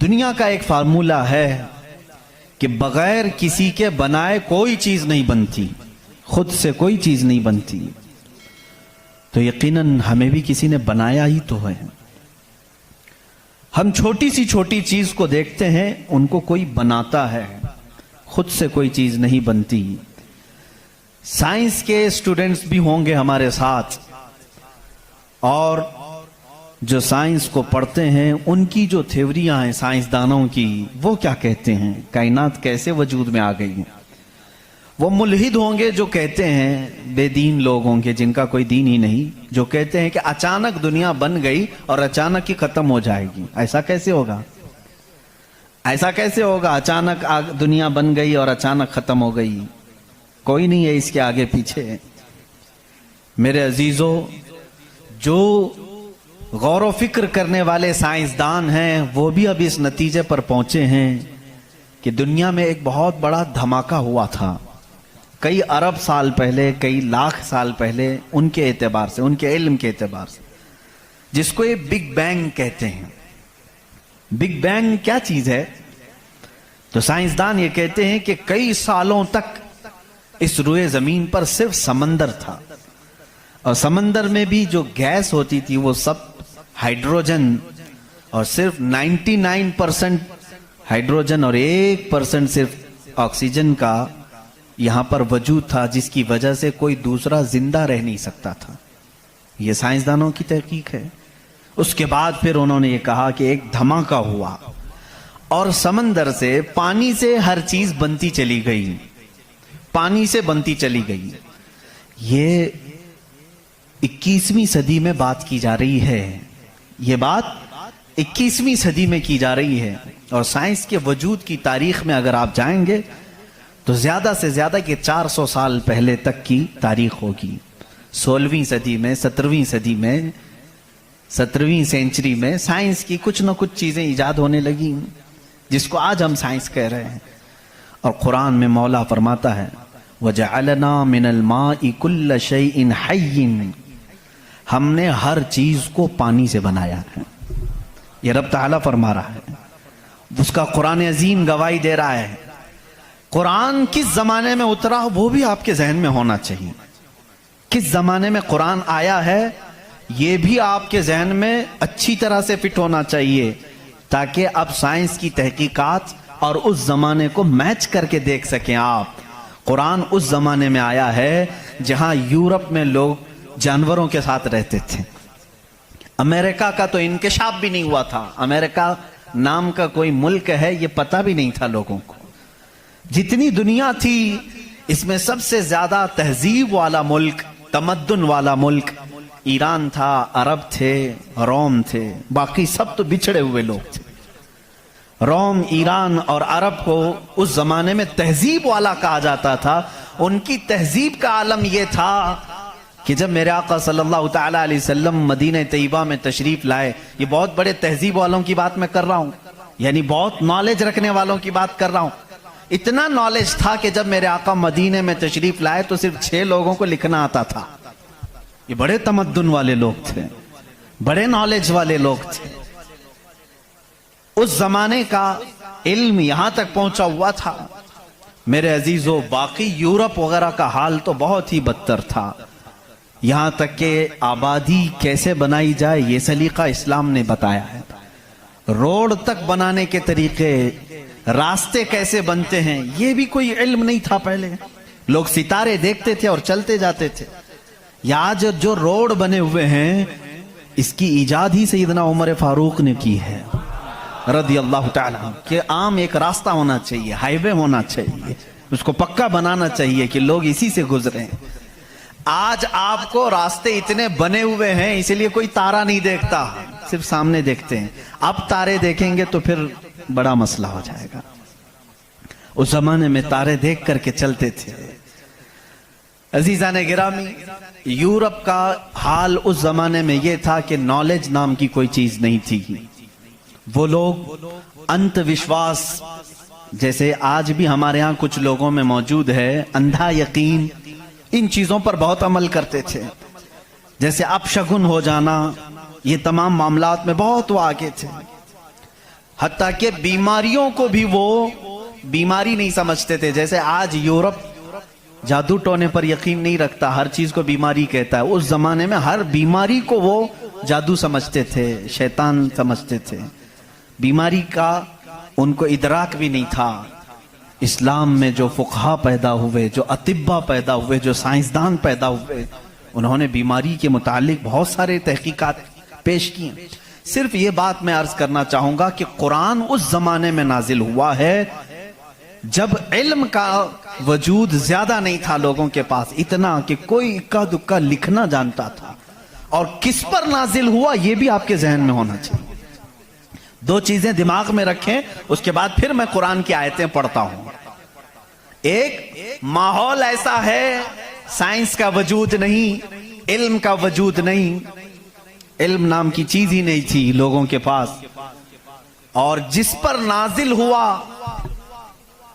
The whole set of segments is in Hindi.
दुनिया का एक फार्मूला है कि बगैर किसी के बनाए कोई चीज नहीं बनती, खुद से कोई चीज नहीं बनती। तो यकीनन हमें भी किसी ने बनाया ही तो है। हम छोटी सी छोटी चीज को देखते हैं, उनको कोई बनाता है, खुद से कोई चीज नहीं बनती। साइंस के स्टूडेंट्स भी होंगे हमारे साथ, और जो साइंस को पढ़ते हैं उनकी जो थ्योरियां हैं साइंसदानों की, वो क्या कहते हैं, कायनात कैसे वजूद में आ गई है। वो मुल्हिद होंगे जो कहते हैं, बेदीन लोग होंगे जिनका कोई दीन ही नहीं, जो कहते हैं कि अचानक दुनिया बन गई और अचानक ही खत्म हो जाएगी। ऐसा कैसे होगा, ऐसा कैसे होगा, अचानक दुनिया बन गई और अचानक खत्म हो गई। कोई नहीं है इसके आगे पीछे। मेरे अजीजों, जो गौर व फिक्र करने वाले साइंसदान हैं वो भी अब इस नतीजे पर पहुंचे हैं कि दुनिया में एक बहुत बड़ा धमाका हुआ था कई अरब साल पहले, कई लाख साल पहले, उनके एतबार से, उनके इल्म के एतबार से, जिसको ये बिग बैंग कहते हैं। बिग बैंग क्या चीज है? तो साइंसदान ये कहते हैं कि कई सालों तक इस रुए जमीन पर सिर्फ समंदर था, और समंदर में भी जो गैस होती थी वो सब हाइड्रोजन, और सिर्फ 99% हाइड्रोजन और 1% सिर्फ ऑक्सीजन का यहां पर वजूद था, जिसकी वजह से कोई दूसरा जिंदा रह नहीं सकता था। यह साइंसदानों की तहकीक है। उसके बाद फिर उन्होंने ये कहा कि एक धमाका हुआ और समंदर से, पानी से हर चीज बनती चली गई, पानी से बनती चली गई। ये 21वीं सदी में बात की जा रही है, ये बात 21वीं सदी में की जा रही है। और साइंस के वजूद की तारीख में अगर आप जाएंगे तो ज्यादा से ज्यादा कि 400 साल पहले तक की तारीख होगी। 16वीं सदी में, 17वीं सदी में, 17वीं सेंचुरी में साइंस की कुछ न कुछ चीजें इजाद होने लगी, जिसको आज हम साइंस कह रहे हैं। और कुरान में मौला फरमाता है, वजअलना मिनल माइ कुल्ल शैइन हय्यिन, हमने हर चीज को पानी से बनाया है। ये रब ताला फरमा रहा है, उसका कुरान अजीम गवाही दे रहा है। कुरान किस जमाने में उतरा वो भी आपके जहन में होना चाहिए। किस जमाने में कुरान आया है ये भी आपके जहन में अच्छी तरह से फिट होना चाहिए, ताकि अब साइंस की तहकीकात और उस जमाने को मैच करके देख सकें आप। कुरान उस जमाने में आया है जहां यूरोप में लोग जानवरों के साथ रहते थे। अमेरिका का तो इंकशाफ भी नहीं हुआ था, अमेरिका नाम का कोई मुल्क है ये पता भी नहीं था लोगों को। जितनी दुनिया थी इसमें सबसे ज्यादा तहजीब वाला मुल्क, तमद्दुन वाला मुल्क ईरान था, अरब थे, रोम थे, बाकी सब तो बिछड़े हुए लोग थे। रोम, ईरान और अरब को उस जमाने में तहजीब वाला कहा जाता था। उनकी तहजीब का आलम यह था कि जब मेरे आका सल्लल्लाहु तआला अलैहि वसल्लम मदीना तैयबा में तशरीफ लाए, ये बहुत बड़े तहजीब वालों की बात मैं कर रहा हूं, यानी बहुत नॉलेज रखने वालों की बात कर रहा हूं। इतना नॉलेज था कि जब मेरे आका मदीने में तशरीफ लाए तो सिर्फ 6 लोगों को लिखना आता था। ये बड़े तमद्दुन वाले लोग थे, बड़े नॉलेज वाले लोग थे। उस जमाने का इल्म यहां तक पहुंचा हुआ था। मेरे अजीजों, बाकी यूरोप वगैरह का हाल तो बहुत ही बदतर था। यहां तक कि आबादी कैसे बनाई जाए ये सलीका इस्लाम ने बताया है। रोड तक बनाने के तरीके, रास्ते कैसे बनते हैं, ये भी कोई इल्म नहीं था पहले। लोग सितारे देखते थे और चलते जाते थे। आज जो रोड बने हुए हैं इसकी इजाद ही सैयदना उमर फारूक ने की है रदी अल्लाह ताला, कि आम एक रास्ता होना चाहिए, हाईवे होना चाहिए, उसको पक्का बनाना चाहिए कि लोग इसी से गुजरे। आज आपको रास्ते इतने बने हुए हैं इसलिए कोई तारा नहीं देखता, सिर्फ सामने देखते हैं। अब तारे देखेंगे तो फिर बड़ा मसला हो जाएगा। उस जमाने में तारे देख करके चलते थे। अजीजाने गिरामी, यूरोप का हाल उस जमाने में यह था कि नॉलेज नाम की कोई चीज नहीं थी। वो लोग अंधविश्वास, जैसे आज भी हमारे यहाँ कुछ लोगों में मौजूद है, अंधा यकीन, इन चीजों पर बहुत अमल करते थे। जैसे अपशगुन हो जाना, ये तमाम मामलात में बहुत वो आगे थे। हत्ता कि बीमारियों को भी वो बीमारी नहीं समझते थे। जैसे आज यूरोप जादू टोने पर यकीन नहीं रखता, हर चीज को बीमारी कहता है। उस जमाने में हर बीमारी को वो जादू समझते थे, शैतान समझते थे। बीमारी का उनको इदराक भी नहीं था। इस्लाम में जो फुकहा पैदा हुए, जो अतिब्बा पैदा हुए, जो साइंसदान पैदा हुए, उन्होंने बीमारी के मुतालिक बहुत सारे तहकीकात पेश किए। सिर्फ ये बात मैं अर्ज करना चाहूंगा कि कुरान उस जमाने में नाजिल हुआ है जब इल्म का वजूद ज्यादा नहीं था लोगों के पास, इतना कि कोई इक्का दुक्का लिखना जानता था। और किस पर नाजिल हुआ यह भी आपके जहन में होना चाहिए। दो चीजें दिमाग में रखें, उसके बाद फिर मैं कुरान की आयतें पढ़ता हूं। एक, माहौल ऐसा है, साइंस का वजूद नहीं, इल्म का वजूद नहीं, इल्म नाम की चीज ही नहीं थी लोगों के पास। और जिस पर नाजिल हुआ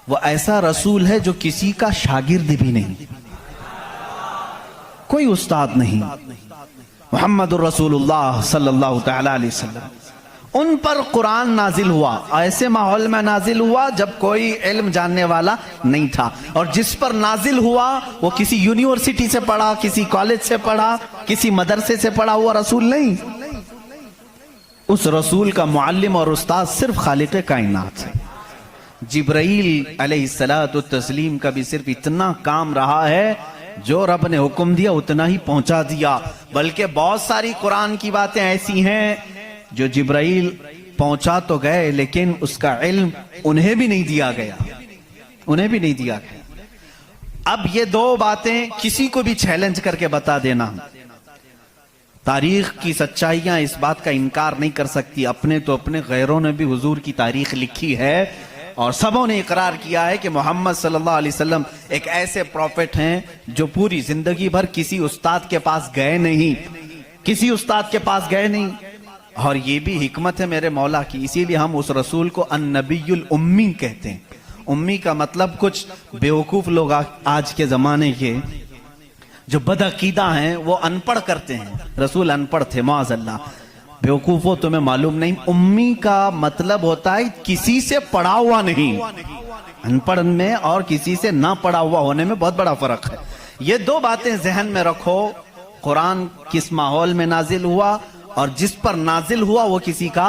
वो ऐसा रसूल है जो किसी का शागिर्द भी नहीं, कोई उस्ताद नहीं, मुहम्मदुर रसूलुल्लाह सल्लल्लाहु तआला अलैहि वसल्लम। उन पर कुरान नाजिल हुआ, ऐसे माहौल में नाजिल हुआ जब कोई इल्म जानने वाला नहीं था। और जिस पर नाजिल हुआ वो किसी यूनिवर्सिटी से पढ़ा, किसी कॉलेज से पढ़ा, किसी मदरसे से पढ़ा हुआ रसूल नहीं। उस रसूल का मुअल्लिम और उस्ताद सिर्फ खालिक़े कायनात है। जिब्राइल अलैहिस्सलातु तस्लीम का भी सिर्फ इतना काम रहा है, जो रब ने हुक्म दिया उतना ही पहुंचा दिया। बल्कि बहुत सारी कुरान की बातें ऐसी हैं जो जिब्राइल पहुंचा तो गए लेकिन उसका इल्म उन्हें भी नहीं दिया गया, उन्हें भी नहीं दिया गया। अब ये दो बातें किसी को भी चैलेंज करके बता देना, तारीख की सच्चाइयां इस बात का इनकार नहीं कर सकती। अपने तो अपने, गैरों ने भी हुजूर की तारीख लिखी है और सबों ने इकरार किया है कि मोहम्मद सल्लल्लाहु अलैहि वसल्लम एक ऐसे प्रॉफिट हैं जो पूरी जिंदगी भर किसी उस्ताद के पास गए नहीं, किसी उस्ताद के पास गए नहीं। और ये भी हिकमत है मेरे मौला की, इसीलिए हम उस रसूल को अन्नबीयुल उम्मी कहते हैं। उम्मी का मतलब कुछ बेवकूफ लोग आज के जमाने के जो बदअकीदा हैं वो अनपढ़ करते हैं। रसूल अनपढ़ थे, माअज़ल्लाह। बेवकूफो तुम्हें मालूम नहीं, उम्मी का मतलब होता है किसी से पढ़ा हुआ नहीं। अनपढ़ में और किसी से ना पढ़ा हुआ होने में बहुत बड़ा फर्क है। ये दो बातें जहन में रखो। कुरान किस माहौल में नाजिल हुआ और जिस पर नाजिल हुआ वो किसी का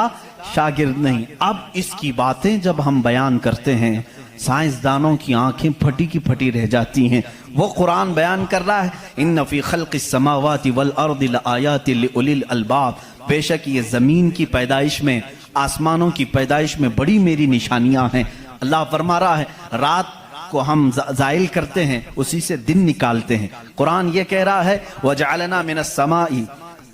शागिर्द नहीं। अब इसकी बातें जब हम बयान करते हैं, साइंसदानों की आंखें फटी की फटी रह जाती हैं। वो कुरान बयान कर रहा है, इन्न फी खल्क़िस समावाति वल अर्दि लआयाति लिउलिल अलबाब, बेशक ये जमीन की पैदाइश में, आसमानों की पैदाइश में बड़ी मेरी निशानियां हैं। अल्लाह फरमा रहा है, रात को हम जाइल करते हैं, उसी से दिन निकालते हैं। कुरान ये कह रहा है, वजअलना मिनस समाई,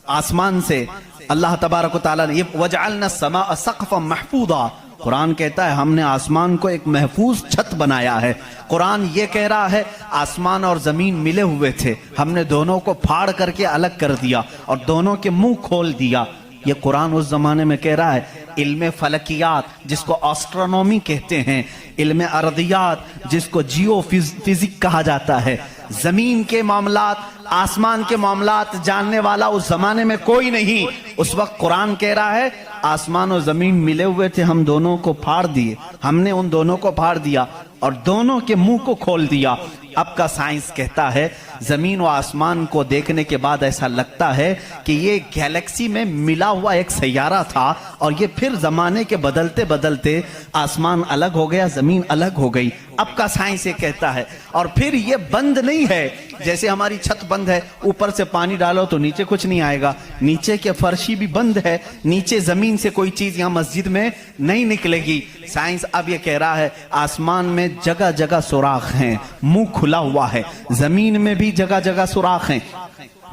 आसमान से अल्लाह तबारक व तआला ने, वजअलना समा सक़फ़न महफूज़ा, कुरान कहता है हमने आसमान को एक महफूज छत बनाया है। कुरान ये कह रहा है आसमान और जमीन मिले हुए थे, हमने दोनों को फाड़ करके अलग कर दिया और दोनों के मुंह खोल दिया। ये कुरान उस जमाने में कह रहा है। इल्म फलकियात जिसको एस्ट्रोनॉमी कहते हैं, इल्म अर्दियात जिसको जियो फिजिक कहा जाता है, जमीन के मामलात, आसमान के मामलात जानने वाला उस जमाने में कोई नहीं। उस वक्त कुरान कह रहा है आसमान और जमीन मिले हुए थे, हम दोनों को फाड़ दिए, हमने उन दोनों को फाड़ दिया और दोनों के मुंह को खोल दिया। अब का साइंस कहता है जमीन व आसमान को देखने के बाद ऐसा लगता है कि ये गैलेक्सी में मिला हुआ एक सैयारा था और ये फिर जमाने के बदलते बदलते आसमान अलग हो गया, जमीन अलग हो गई। अब का साइंस ये कहता है। और फिर ये बंद नहीं है, जैसे हमारी छत बंद है, ऊपर से पानी डालो तो नीचे कुछ नहीं आएगा, नीचे के फर्शी भी बंद है, नीचे जमीन से कोई चीज यहाँ मस्जिद में नहीं निकलेगी। साइंस अब ये कह रहा है आसमान में जगह जगह सुराख हैं, मुंह खुला हुआ है, जमीन में भी जगह जगह सुराख हैं,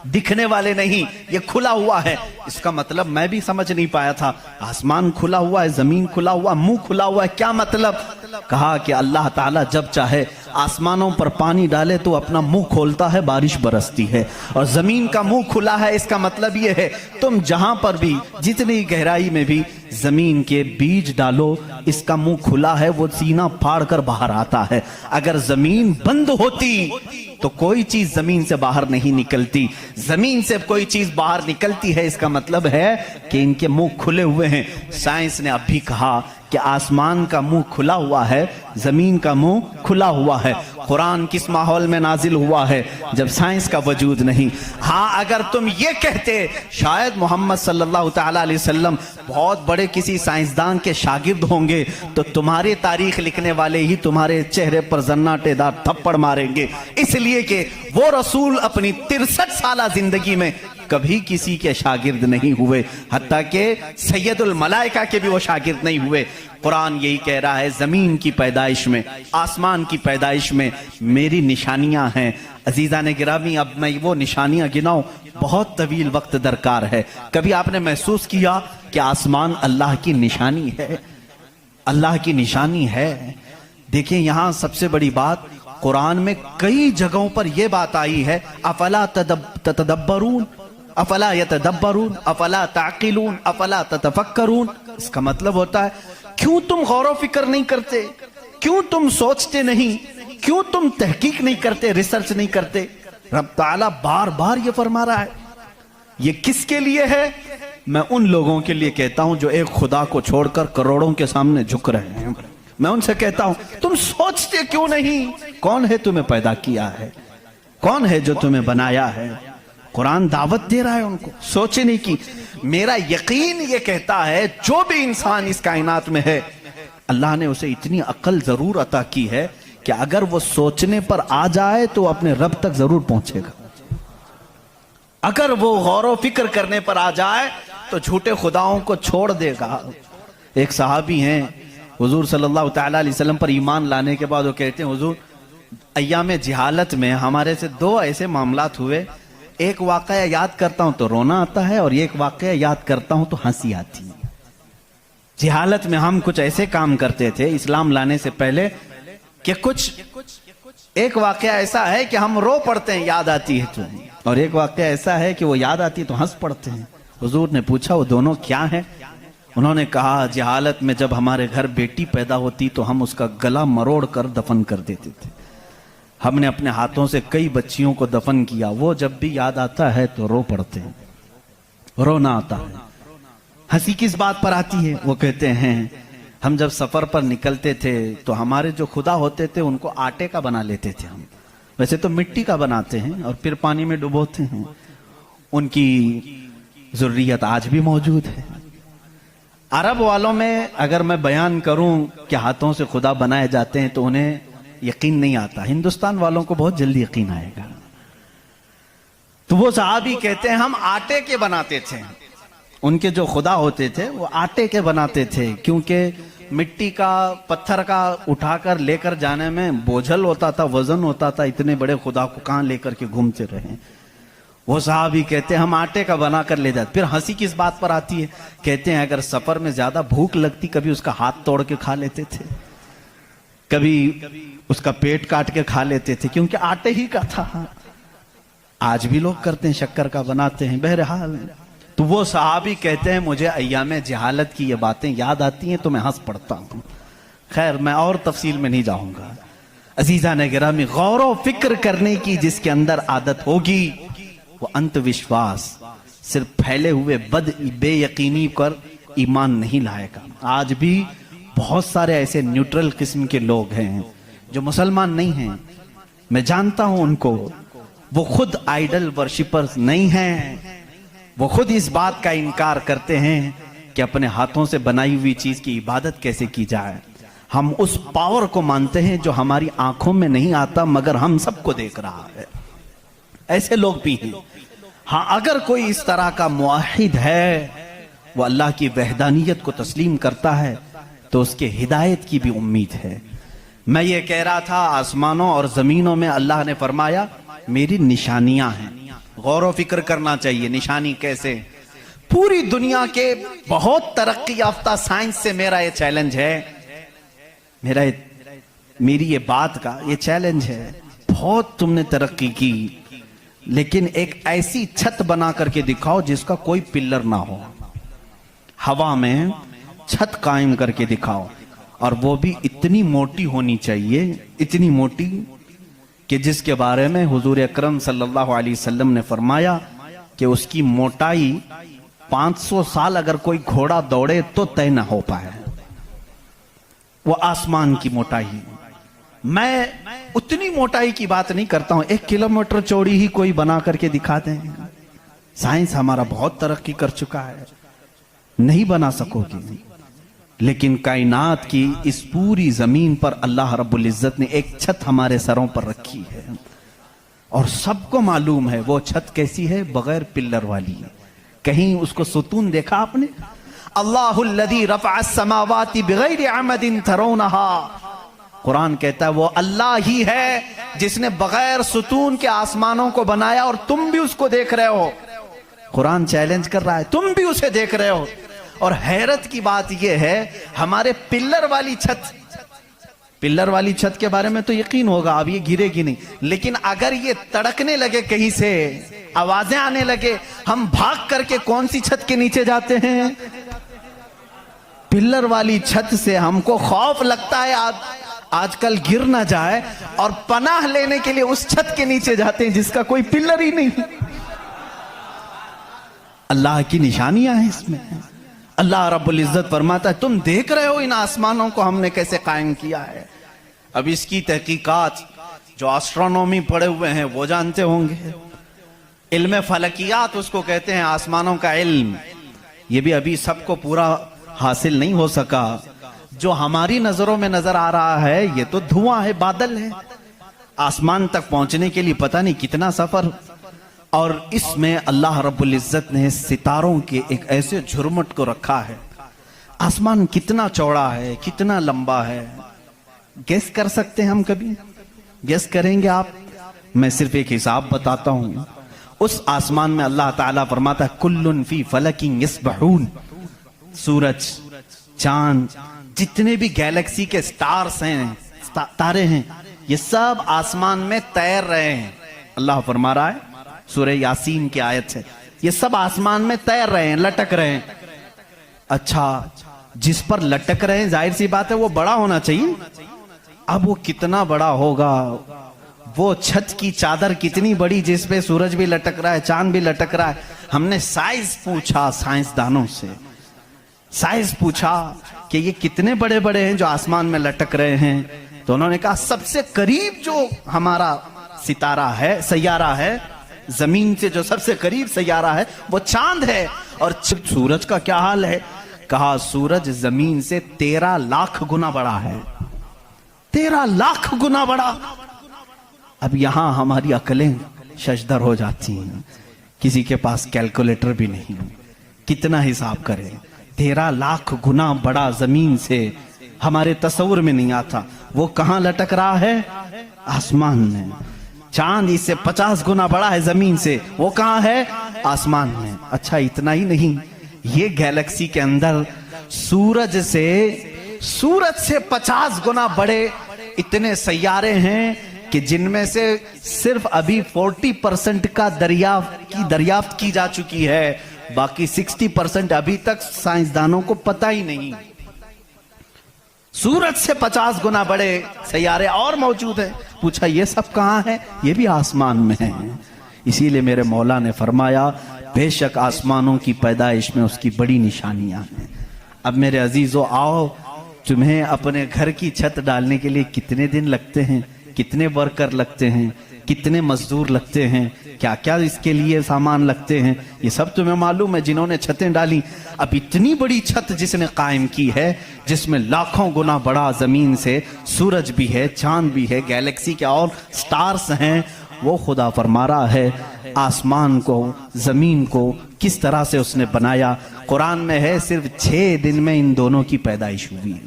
दिखने वाले नहीं, ये खुला हुआ है। इसका मतलब मैं भी समझ नहीं पाया था, आसमान खुला हुआ है, जमीन खुला हुआ, मुंह खुला हुआ है, क्या मतलब? कहा कि अल्लाह ताला जब चाहे आसमानों पर पानी डाले तो अपना मुंह खोलता है, बारिश बरसती है, और जमीन का मुंह खुला है। इसका मतलब यह है तुम जहां पर भी, जितनी गहराई में भी जमीन के बीज डालो, इसका मुंह खुला है, वो सीना फाड़ कर बाहर आता है। अगर जमीन बंद होती तो कोई चीज जमीन से बाहर नहीं निकलती, जमीन से कोई चीज बाहर निकलती है, इसका मतलब है कि इनके मुंह खुले हुए हैं। साइंस ने अब भी कहा कि आसमान का मुंह खुला हुआ है, जमीन का मुंह खुला हुआ है। कुरान किस माहौल में नाजिल हुआ है? जब साइंस का वजूद नहीं। हाँ, अगर तुम ये कहते शायद मोहम्मद सल्लल्लाहु ताला अलैहि वसल्लम बहुत बड़े किसी साइंसदान के शागिर्द होंगे, तो तुम्हारी तारीख लिखने वाले ही तुम्हारे चेहरे पर जन्नाटेदार थप्पड़ मारेंगे, इसलिए कि वो रसूल अपनी 63 साल जिंदगी में कभी किसी के शागिर्द नहीं हुए, हत्ता के सैयदुल मलाइका के भी वो शागिर्द नहीं हुए। कुरान यही कह रहा है, जमीन की पैदाइश में, आसमान की पैदाइश में मेरी निशानियां हैं। अजीजा ने गिरामी, अब मैं वो निशानियां गिनाऊं, बहुत तवील वक्त दरकार है। कभी आपने महसूस किया कि आसमान अल्लाह की निशानी है? अल्लाह की निशानी है। देखिए, यहां सबसे बड़ी बात, कुरान में कई जगहों पर यह बात आई है, अफला तदब्बरून, अफला यतदब्बरून, अफला ताकिलून, अफला ततफक्करून। इसका मतलब होता है, क्यों तुम गौर व फिक्र नहीं करते? क्यों तुम सोचते नहीं? क्यों तुम तहकीक नहीं करते, रिसर्च नहीं करते? रब ताला बार बार ये फरमा रहा है। ये किसके लिए है? मैं उन लोगों के लिए कहता हूं जो एक खुदा को छोड़कर करोड़ों के सामने झुक रहे हैं। मैं उनसे कहता हूं, तुम सोचते क्यों नहीं? कौन है तुम्हें पैदा किया है? कौन है जो तुम्हें बनाया है? कुरान दावत दे रहा है उनको सोचने की। मेरा यकीन ये कहता है, जो भी इंसान इस कायनात में है, अल्लाह ने उसे इतनी अक्ल जरूर अता की है कि अगर वो सोचने पर आ जाए तो अपने रब तक जरूर पहुंचेगा। अगर वो गौर व फिक्र करने पर आ जाए तो झूठे खुदाओं को छोड़ देगा। एक सहाबी हैं, हुजूर सल्लल्लाहु ताला अलैहि वसल्लम पर ईमान लाने के बाद वो कहते हैं, हुजूर अय्याम जिहालत में हमारे से दो ऐसे मामलात हुए, एक वाकया याद करता हूं तो रोना आता है और एक वाकया याद करता हूं तो हंसी आती है। जिहालत में हम कुछ ऐसे काम करते थे इस्लाम लाने से पहले कि कुछ एक वाकया ऐसा है कि हम रो पड़ते हैं याद आती है तो, और एक वाकया ऐसा है कि वो याद आती है तो हंस पड़ते हैं। हुजूर ने पूछा, वो दोनों क्या है? उन्होंने कहा, जिहालत में जब हमारे घर बेटी पैदा होती तो हम उसका गला मरोड़ कर दफन कर देते थे। हमने अपने हाथों से कई बच्चियों को दफन किया। वो जब भी याद आता है तो रो पड़ते हैं, रोना आता है। हंसी किस बात पर आती है? वो कहते हैं, हम जब सफर पर निकलते थे तो हमारे जो खुदा होते थे उनको आटे का बना लेते थे हम। वैसे तो मिट्टी का बनाते हैं और फिर पानी में डुबोते हैं। उनकी ज़ुर्रियत आज भी मौजूद है। अरब वालों में अगर मैं बयान करूं कि हाथों से खुदा बनाए जाते हैं तो उन्हें यकीन नहीं आता। हिंदुस्तान वालों को बहुत जल्दी यकीन आएगा। तो वो सहाबी कहते हैं, हम आटे के बनाते थे। उनके जो खुदा होते थे वो आटे के बनाते थे, क्योंकि मिट्टी का, पत्थर का उठाकर लेकर जाने में बोझल होता था, वजन होता था। इतने बड़े खुदा को कहां लेकर के घूमते रहे। वो साहब ही कहते हैं, हम आटे का बना कर ले जाते। फिर हंसी किस बात पर आती है? कहते हैं, अगर सफर में ज्यादा भूख लगती, कभी उसका हाथ तोड़ के खा लेते थे, कभी उसका पेट काट के खा लेते थे, क्योंकि आटे ही का था। आज भी लोग करते हैं, शक्कर का बनाते हैं। बहरहाल, तो वो सहाबी कहते हैं, मुझे अय्याम जिहालत की ये बातें याद आती हैं तो मैं हंस पड़ता हूं। खैर, मैं और तफसील में नहीं जाऊंगा। अजीजा ने गिरामी, गौर व फिक्र करने की जिसके अंदर आदत होगी, वो अंधविश्वास, सिर्फ फैले हुए बेयकीनी पर ईमान नहीं लाएगा। आज भी बहुत सारे ऐसे न्यूट्रल किस्म के लोग हैं जो मुसलमान नहीं हैं, मैं जानता हूं उनको। वो खुद आइडल वर्शिपर्स नहीं हैं। वो खुद इस बात का इनकार करते हैं कि अपने हाथों से बनाई हुई चीज की इबादत कैसे की जाए। हम उस पावर को मानते हैं जो हमारी आंखों में नहीं आता मगर हम सबको देख रहा है। ऐसे लोग भी हैं। हाँ, अगर कोई इस तरह का मुआहिद है, वो अल्लाह की वहदानियत को तस्लीम करता है, तो उसके हिदायत की भी उम्मीद है। मैं ये कह रहा था, आसमानों और जमीनों में अल्लाह ने फरमाया मेरी निशानियां हैं। गौर व फिक्र करना चाहिए। निशानी कैसे? पूरी दुनिया के बहुत तरक्की याफ्ता साइंस से मेरा ये चैलेंज है, मेरी ये बात का ये चैलेंज है। बहुत तुमने तरक्की की, लेकिन एक ऐसी छत बना करके दिखाओ जिसका कोई पिल्लर ना हो। हवा में छत कायम करके दिखाओ, और वो भी इतनी मोटी होनी चाहिए, इतनी मोटी कि जिसके बारे में हुजूर अकरम सल्लल्लाहु अलैहि वसल्लम ने फरमाया कि उसकी मोटाई 500 साल अगर कोई घोड़ा दौड़े तो तय ना हो पाए। वो आसमान की मोटाई। मैं उतनी मोटाई की बात नहीं करता हूं, 1 किलोमीटर चौड़ी ही कोई बना करके दिखा दें। साइंस हमारा बहुत तरक्की कर चुका है, नहीं बना सकोगे। लेकिन कायनात की इस पूरी जमीन पर अल्लाह रब्बुल इज्जत ने एक छत हमारे सरों पर रखी है, और सबको मालूम है वो छत कैसी है, बगैर पिल्लर वाली। कहीं उसको सुतून देखा आपने? अल्लाहुल्लज़ी रफ़अस समावाति बिगैरि अमदिन तरौनहा। कुरान कहता है वो अल्लाह ही है जिसने बगैर सुतून के आसमानों को बनाया, और तुम भी उसको देख रहे हो। कुरान चैलेंज कर रहा है, तुम भी उसे देख रहे हो। और हैरत की बात यह है, हमारे पिल्लर वाली छत के बारे में तो यकीन होगा अब ये गिरेगी नहीं, लेकिन अगर ये तड़कने लगे, कहीं से आवाजें आने लगे, हम भाग करके कौन सी छत के नीचे जाते हैं? पिल्लर वाली छत से हमको खौफ लगता है आजकल गिर ना जाए, और पनाह लेने के लिए उस छत के नीचे जाते हैं जिसका कोई पिल्लर ही नहीं। अल्लाह की निशानियां हैं इसमें। अल्लाह रब्बुल इज्जत फरमाता है तुम देख रहे हो इन आसमानों को हमने कैसे कायम किया है। अब इसकी तहकीकात जो एस्ट्रोनॉमी पढ़े हुए हैं वो जानते होंगे। इल्म फलकियात उसको कहते हैं, आसमानों का इल्म। ये भी अभी सबको पूरा हासिल नहीं हो सका। जो हमारी नजरों में नजर आ रहा है ये तो धुआं है, बादल है। आसमान तक पहुंचने के लिए पता नहीं कितना सफर। और इसमें अल्लाह रब्बुल इज्जत ने सितारों के एक ऐसे झुरमुट को रखा है। आसमान कितना चौड़ा है, कितना लंबा है, गेस कर सकते हैं हम? कभी गेस करेंगे आप? मैं सिर्फ एक हिसाब बताता हूं। उस आसमान में अल्लाह ताला फरमाता है कुल्लुन फी फलकिन यस्बहून। सूरज, चांद, जितने भी गैलेक्सी के स्टार्स हैं, तारे हैं, ये सब आसमान में तैर रहे हैं। अल्लाह फरमा रहा है, सूरह यासीन की आयत है, ये सब आसमान में तैर रहे हैं, लटक रहे हैं। अच्छा, जिस पर लटक रहे हैं जाहिर सी बात है वो बड़ा होना चाहिए। अब वो कितना बड़ा होगा? वो छत की चादर कितनी बड़ी जिस पे सूरज भी लटक रहा है, चांद भी लटक रहा है। हमने साइज पूछा साइंसदानों से, साइज पूछा कि ये कितने बड़े बड़े हैं जो आसमान में लटक रहे हैं। तो उन्होंने कहा सबसे करीब जो हमारा सितारा है, सैयारा है, जमीन से जो सबसे करीब सैयारा है वो चांद है। और सूरज का क्या हाल है? कहा सूरज जमीन से 13 लाख गुना बड़ा है। 13 लाख गुना बड़ा। अब यहां हमारी अकलें शशदर हो जाती हैं, किसी के पास कैलकुलेटर भी नहीं, कितना हिसाब करें। 13 लाख गुना बड़ा जमीन से, हमारे तस्वुर में नहीं आता। वो कहां लटक रहा है? आसमान में। चांद इससे 50 गुना बड़ा है जमीन से, वो कहां है? आसमान में। अच्छा, इतना ही नहीं, ये गैलेक्सी के अंदर सूरज से 50 गुना बड़े इतने सैयारे हैं कि जिनमें से सिर्फ अभी 40% का दरियाफ्त की जा चुकी है। बाकी 60% अभी तक साइंसदानों को पता ही नहीं। सूरज से 50 गुना बड़े सैयारे और मौजूद हैं। पूछा ये सब कहां है? ये भी आसमान में है। इसीलिए मेरे मौला ने फरमाया बेशक आसमानों की पैदाइश में उसकी बड़ी निशानियां हैं। अब मेरे अजीजों, आओ, तुम्हें अपने घर की छत डालने के लिए कितने दिन लगते हैं, कितने वर्कर लगते हैं, कितने मजदूर लगते हैं, क्या क्या इसके लिए सामान लगते हैं, ये सब तुम्हें मालूम है जिन्होंने छतें डाली। अब इतनी बड़ी छत जिसने कायम की है, जिसमें लाखों गुना बड़ा जमीन से सूरज भी है, चांद भी है, गैलेक्सी के और स्टार्स हैं, वो खुदा फरमा रहा है आसमान को, जमीन को किस तरह से उसने बनाया। कुरान में है सिर्फ 6 दिन में इन दोनों की पैदाइश हुई।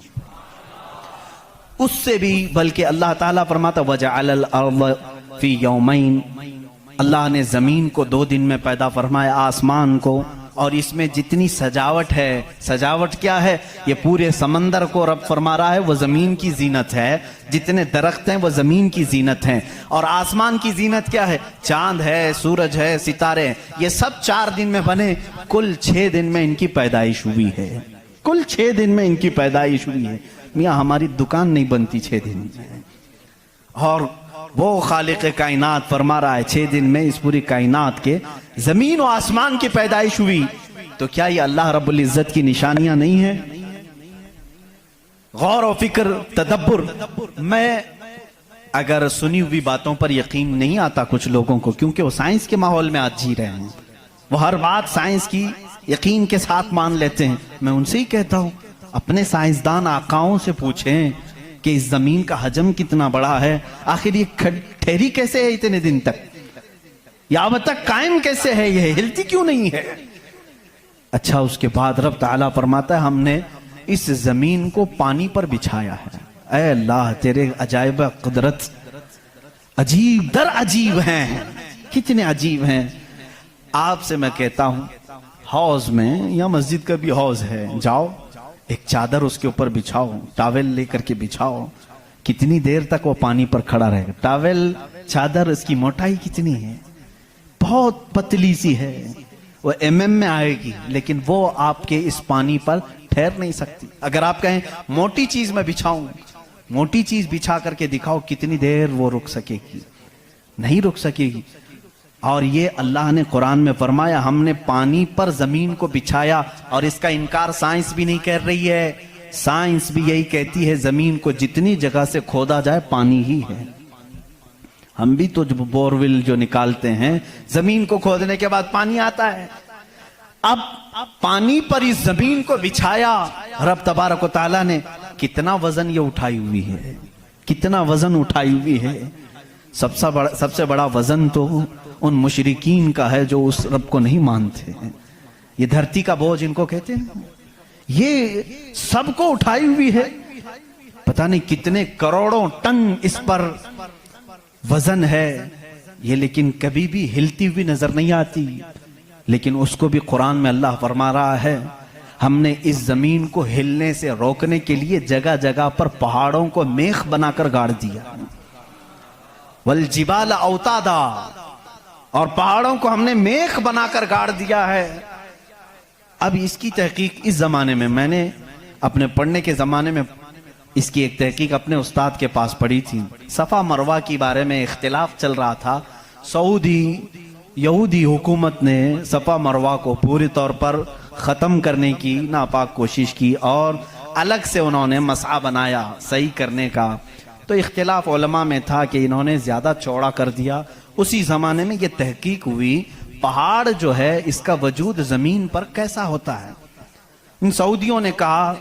उससे भी बल्कि अल्लाह ताला फरमाता वजअल अर्द फी यौमैन। अल्लाह ने जमीन को 2 दिन में पैदा फरमाया, आसमान को। और इसमें जितनी सजावट है, सजावट क्या है? ये पूरे समंदर को रब फरमा रहा है वो जमीन की जीनत है। जितने दरख्त हैं वो जमीन की जीनत हैं। और आसमान की जीनत क्या है? चांद है, सूरज है, सितारे हैं। ये सब 4 दिन में बने। कुल 6 दिन में इनकी पैदाइश हुई है। कुल 6 दिन में इनकी पैदाइश हुई है। मियाँ हमारी दुकान नहीं बनती 6 दिन में। और वो खालिक कायनात फरमा रहा है 6 दिन में इस पूरी कायनात के जमीन और आसमान की पैदाइश हुई। तो क्या ये अल्लाह रब्बुल इज्जत की निशानियां नहीं है? गौर और फिक्र, तदब्बर। मैं अगर सुनी हुई बातों पर यकीन नहीं आता कुछ लोगों को, क्योंकि वो साइंस के माहौल में आज जी रहे हैं, वो हर बात साइंस की यकीन के साथ मान लेते हैं। मैं उनसे ही कहता हूं, अपने साइंसदान आकाओं से पूछें कि इस जमीन का हजम कितना बड़ा है, आखिर ये ठहरी कैसे है इतने दिन तक, या अब तक कायम कैसे है, ये हिलती क्यों नहीं है। अच्छा, उसके बाद रब ताला फरमाता है हमने इस जमीन को पानी पर बिछाया है। ऐ अल्लाह, तेरे अजायब कुदरत अजीब दर अजीब हैं, कितने अजीब हैं। आपसे मैं कहता हूं, हौज में या मस्जिद का भी हौज है, जाओ एक चादर उसके ऊपर बिछाओ, टॉवेल लेकर के बिछाओ, कितनी देर तक वो पानी पर खड़ा रहेगा। टॉवेल, चादर, इसकी मोटाई कितनी है, बहुत पतली सी है, वो एमएम में आएगी, लेकिन वो आपके इस पानी पर ठहर नहीं सकती। अगर आप कहें मोटी चीज में बिछाऊं, मोटी चीज बिछा करके दिखाओ, कितनी देर वो रुक सकेगी, नहीं रुक सकेगी। और ये अल्लाह ने कुरान में फरमाया हमने पानी पर जमीन को बिछाया, और इसका इनकार साइंस भी नहीं कर रही है। साइंस भी यही कहती है जमीन को जितनी जगह से खोदा जाए पानी ही है। हम भी तो बोरवेल जो निकालते हैं, जमीन को खोदने के बाद पानी आता है। अब पानी पर इस जमीन को बिछाया रब तबारक व तआला ने, कितना वजन ये उठाई हुई है, कितना वजन उठाई हुई है। सबसे बड़ा वजन तो उन मुशरिकीन का है जो उस रब को नहीं मानते हैं। ये धरती का बोझ इनको कहते हैं, ये सबको उठाई हुई है, पता नहीं कितने करोड़ों टन इस पर वजन है ये, लेकिन कभी भी हिलती हुई नजर नहीं आती। लेकिन उसको भी कुरान में अल्लाह फरमा रहा है हमने इस जमीन को हिलने से रोकने के लिए जगह जगह पर पहाड़ों को मेख बनाकर गाड़ दिया। वल जिबाल औतादा, और पहाड़ों को हमने मेख बनाकर गाड़ दिया है। अब इसकी तहकीक इस जमाने में, मैंने अपने पढ़ने के जमाने में इसकी एक तहकीक अपने उस्ताद के पास पढ़ी थी। सफा मरवा के बारे में इख्तिलाफ चल रहा था। सऊदी यहूदी हुकूमत ने सफा मरवा को पूरी तौर पर ख़त्म करने की नापाक कोशिश की और अलग से उन्होंने मसआ बनाया सही करने का। तो इख्तिलाफ उलमा में था कि इन्होंने ज़्यादा चौड़ा कर दिया। उसी ज़माने में ये तहकीक हुई पहाड़ जो है इसका वजूद ज़मीन पर कैसा होता है। इन सऊदियों ने कहा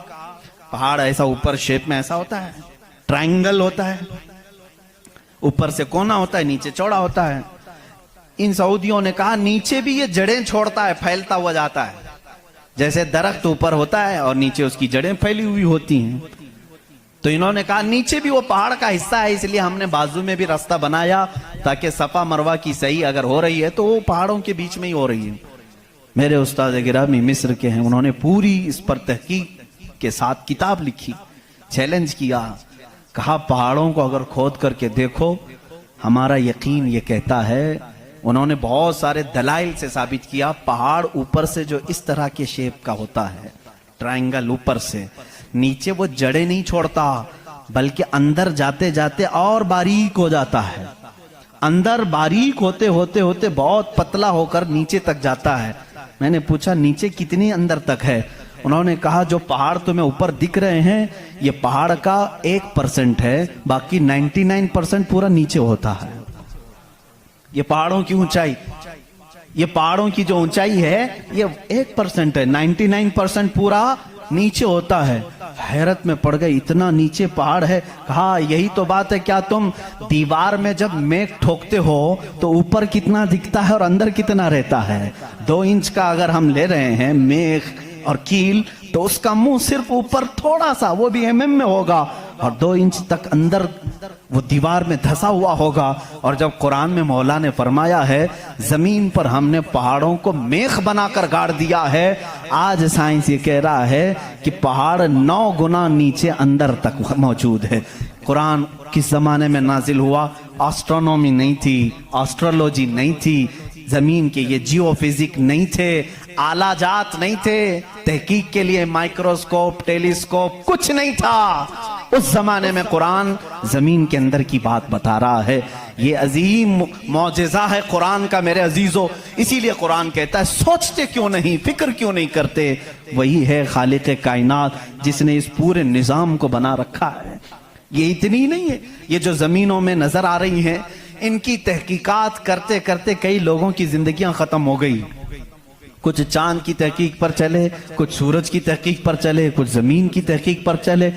पहाड़ ऐसा ऊपर शेप में ऐसा होता है, ट्रायंगल होता है, ऊपर से कोना होता है, नीचे चौड़ा होता है। इन सऊदियों ने कहा नीचे भी ये जड़ें छोड़ता है, फैलता हुआ जाता है, जैसे दरख्त ऊपर होता है और नीचे उसकी जड़ें फैली हुई होती हैं। तो इन्होंने कहा नीचे भी वो पहाड़ का हिस्सा है, इसलिए हमने बाजू में भी रास्ता बनाया ताकि सफा मरवा की सही अगर हो रही है तो वो पहाड़ों के बीच में ही हो रही है। मेरे उस्ताद गिरामी मिस्र के हैं, उन्होंने पूरी इस पर तहकीक के साथ किताब लिखी, चैलेंज किया, कहा पहाड़ों को अगर खोद करके देखो हमारा यकीन ये कहता है। उन्होंने बहुत सारे दलाइल से साबित किया पहाड़ ऊपर से जो इस तरह के शेप का होता है, ट्रायंगल ऊपर से, नीचे वो जड़ें नहीं छोड़ता बल्कि अंदर जाते जाते और बारीक हो जाता है, अंदर बारीक होते होते होते बहुत पतला होकर नीचे तक जाता है। मैंने पूछा नीचे कितनी अंदर तक है? उन्होंने कहा जो पहाड़ तुम्हें ऊपर दिख रहे हैं ये पहाड़ का 1% है, बाकी 99% पूरा नीचे होता है। ये पहाड़ों की ऊंचाई, ये पहाड़ों की जो ऊंचाई है ये 1% है, 99% पूरा नीचे होता है। हैरत में पड़ गए, इतना नीचे पहाड़ है। कहा यही तो बात है, क्या तुम दीवार में जब मेख ठोकते हो तो ऊपर कितना दिखता है और अंदर कितना रहता है? 2 इंच का अगर हम ले रहे हैं मेख और कील तो उसका मुंह सिर्फ ऊपर थोड़ा सा, वो भी एमएम में होगा, और 2 इंच तक अंदर वो दीवार में धंसा हुआ होगा। और जब कुरान में मौला ने फरमाया है जमीन पर हमने पहाड़ों को मेख बनाकर गाड़ दिया है, आज साइंस ये कह रहा है कि पहाड़ 9 गुना नीचे अंदर तक मौजूद है। कुरान किस जमाने में नाजिल हुआ? एस्ट्रोनॉमी नहीं थी, एस्ट्रोलॉजी नहीं थी, जमीन के ये जियोफिजिक नहीं थे, आला जात नहीं थे, तहकीक के लिए माइक्रोस्कोप, टेलीस्कोप कुछ नहीं था। उस जमाने में कुरान जमीन के अंदर की बात बता रहा है। ये अजीम मौजिज़ा है कुरान का मेरे अजीजों। इसीलिए कुरान कहता है सोचते क्यों नहीं, फिक्र क्यों नहीं करते। वही है खालिक कायनात जिसने इस पूरे निज़ाम को बना रखा है। ये इतनी नहीं है, ये जो जमीनों में नजर आ रही हैं, इनकी तहकीकात करते करते कई लोगों की जिंदगियां खत्म हो गई। कुछ चांद की तहकीक पर चले, कुछ सूरज की तहकीक पर चले, कुछ जमीन की तहकीक पर चले।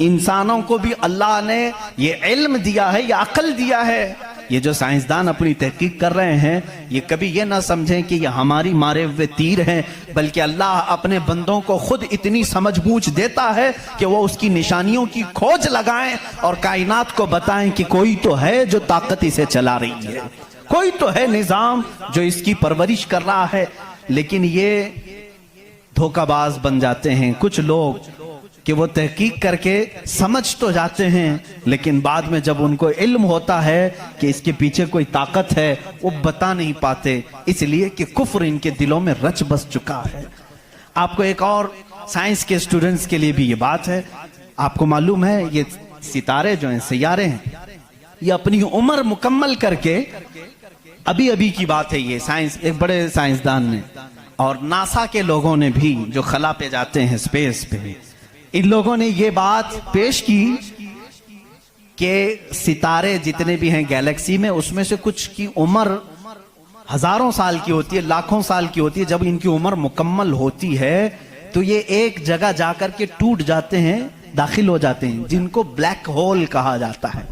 इंसानों को भी अल्लाह ने ये इल्म दिया है, ये अक्ल दिया है। ये जो साइंसदान अपनी तहकीक कर रहे हैं, ये कभी ये ना समझें कि ये हमारी मारे हुए तीर हैं, बल्कि अल्लाह अपने बंदों को खुद इतनी समझ बूझ देता है कि वो उसकी निशानियों की खोज लगाएं और कायनात को बताएं कि कोई तो है जो ताकत इसे चला रही है, कोई तो है निजाम जो इसकी परवरिश कर रहा है। लेकिन ये धोखाबाज बन जाते हैं कुछ लोग कि वो तहकीक करके समझ तो जाते हैं, लेकिन बाद में जब उनको इल्म होता है कि इसके पीछे कोई ताकत है, वो बता नहीं पाते, इसलिए कि कुफ्र इनके दिलों में रच बस चुका है। आपको एक और साइंस के स्टूडेंट्स के लिए भी ये बात है। आपको मालूम है ये सितारे जो हैं, सैयारे हैं, ये अपनी उम्र मुकम्मल करके, अभी अभी की बात है ये, साइंस एक बड़े साइंसदान ने और नासा के लोगों ने भी, जो खला पे जाते हैं, स्पेस पे, इन लोगों ने ये बात पेश की कि सितारे जितने भी हैं गैलेक्सी में, उसमें से कुछ की उम्र हजारों साल की होती है, लाखों साल की होती है। जब इनकी उम्र मुकम्मल होती है तो ये एक जगह जाकर के टूट जाते हैं, दाखिल हो जाते हैं, जिनको ब्लैक होल कहा जाता है।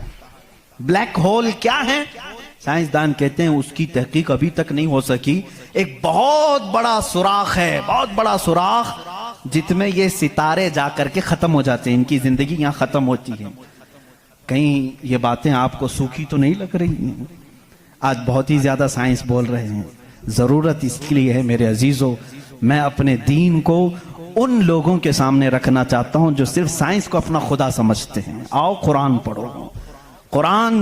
ब्लैक होल क्या है? साइंसदान कहते हैं उसकी तहकीक अभी तक नहीं हो सकी। एक बहुत बड़ा सुराख है, बहुत बड़ा सुराख, जिसमें ये सितारे जाकर के खत्म हो जाते हैं, इनकी जिंदगी यहां खत्म होती है। कहीं ये बातें आपको सूखी तो नहीं लग रही हैं? आज बहुत ही ज्यादा साइंस बोल रहे हैं। जरूरत इसके लिए है मेरे अजीजों, मैं अपने दीन को उन लोगों के सामने रखना चाहता हूं जो सिर्फ साइंस को अपना खुदा समझते हैं। आओ कुरान पढ़ो, कुरान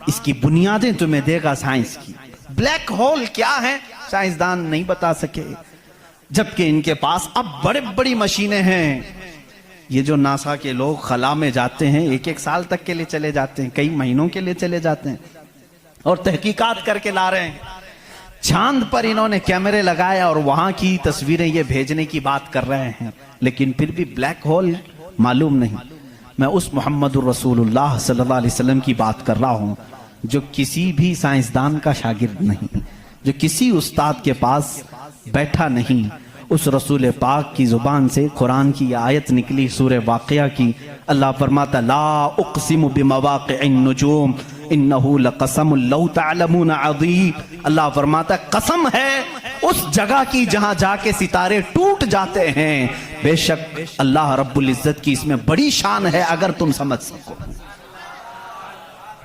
इसकी बुनियादें तुम्हें देगा साइंस की। ब्लैक होल क्या है साइंसदान नहीं बता सके, जबकि इनके पास अब बड़े बड़ी मशीनें हैं। ये जो नासा के लोग खला में जाते हैं, एक एक साल तक के लिए चले जाते हैं, कई महीनों के लिए चले जाते हैं और तहकीकात करके ला रहे हैं। चांद पर इन्होंने कैमरे लगाए और वहां की तस्वीरें ये भेजने की बात कर रहे हैं, लेकिन फिर भी ब्लैक होल मालूम नहीं। मैं उस मोहम्मदुर रसूलुल्लाह सल्लल्लाहु अलैहि वसल्लम की बात कर रहा हूं जो किसी भी साइंसदान का शागिर्द नहीं, जो किसी उस्ताद के पास बैठा नहीं। उस रसूल पाक की जुबान से कुरान की आयत निकली सूरह वाक़िया की। अल्लाह फरमाता ला उक़सिमु बिमवाक़िअन नुजूम इन्नहु लक़समुन लौ तअलमून अज़ीम। अल्लाह फरमाता कसम है उस जगह की जहां जाके सितारे टूट जाते हैं, बेशक अल्लाह रब्बुल इज्जत की इसमें बड़ी शान है अगर तुम समझ सको।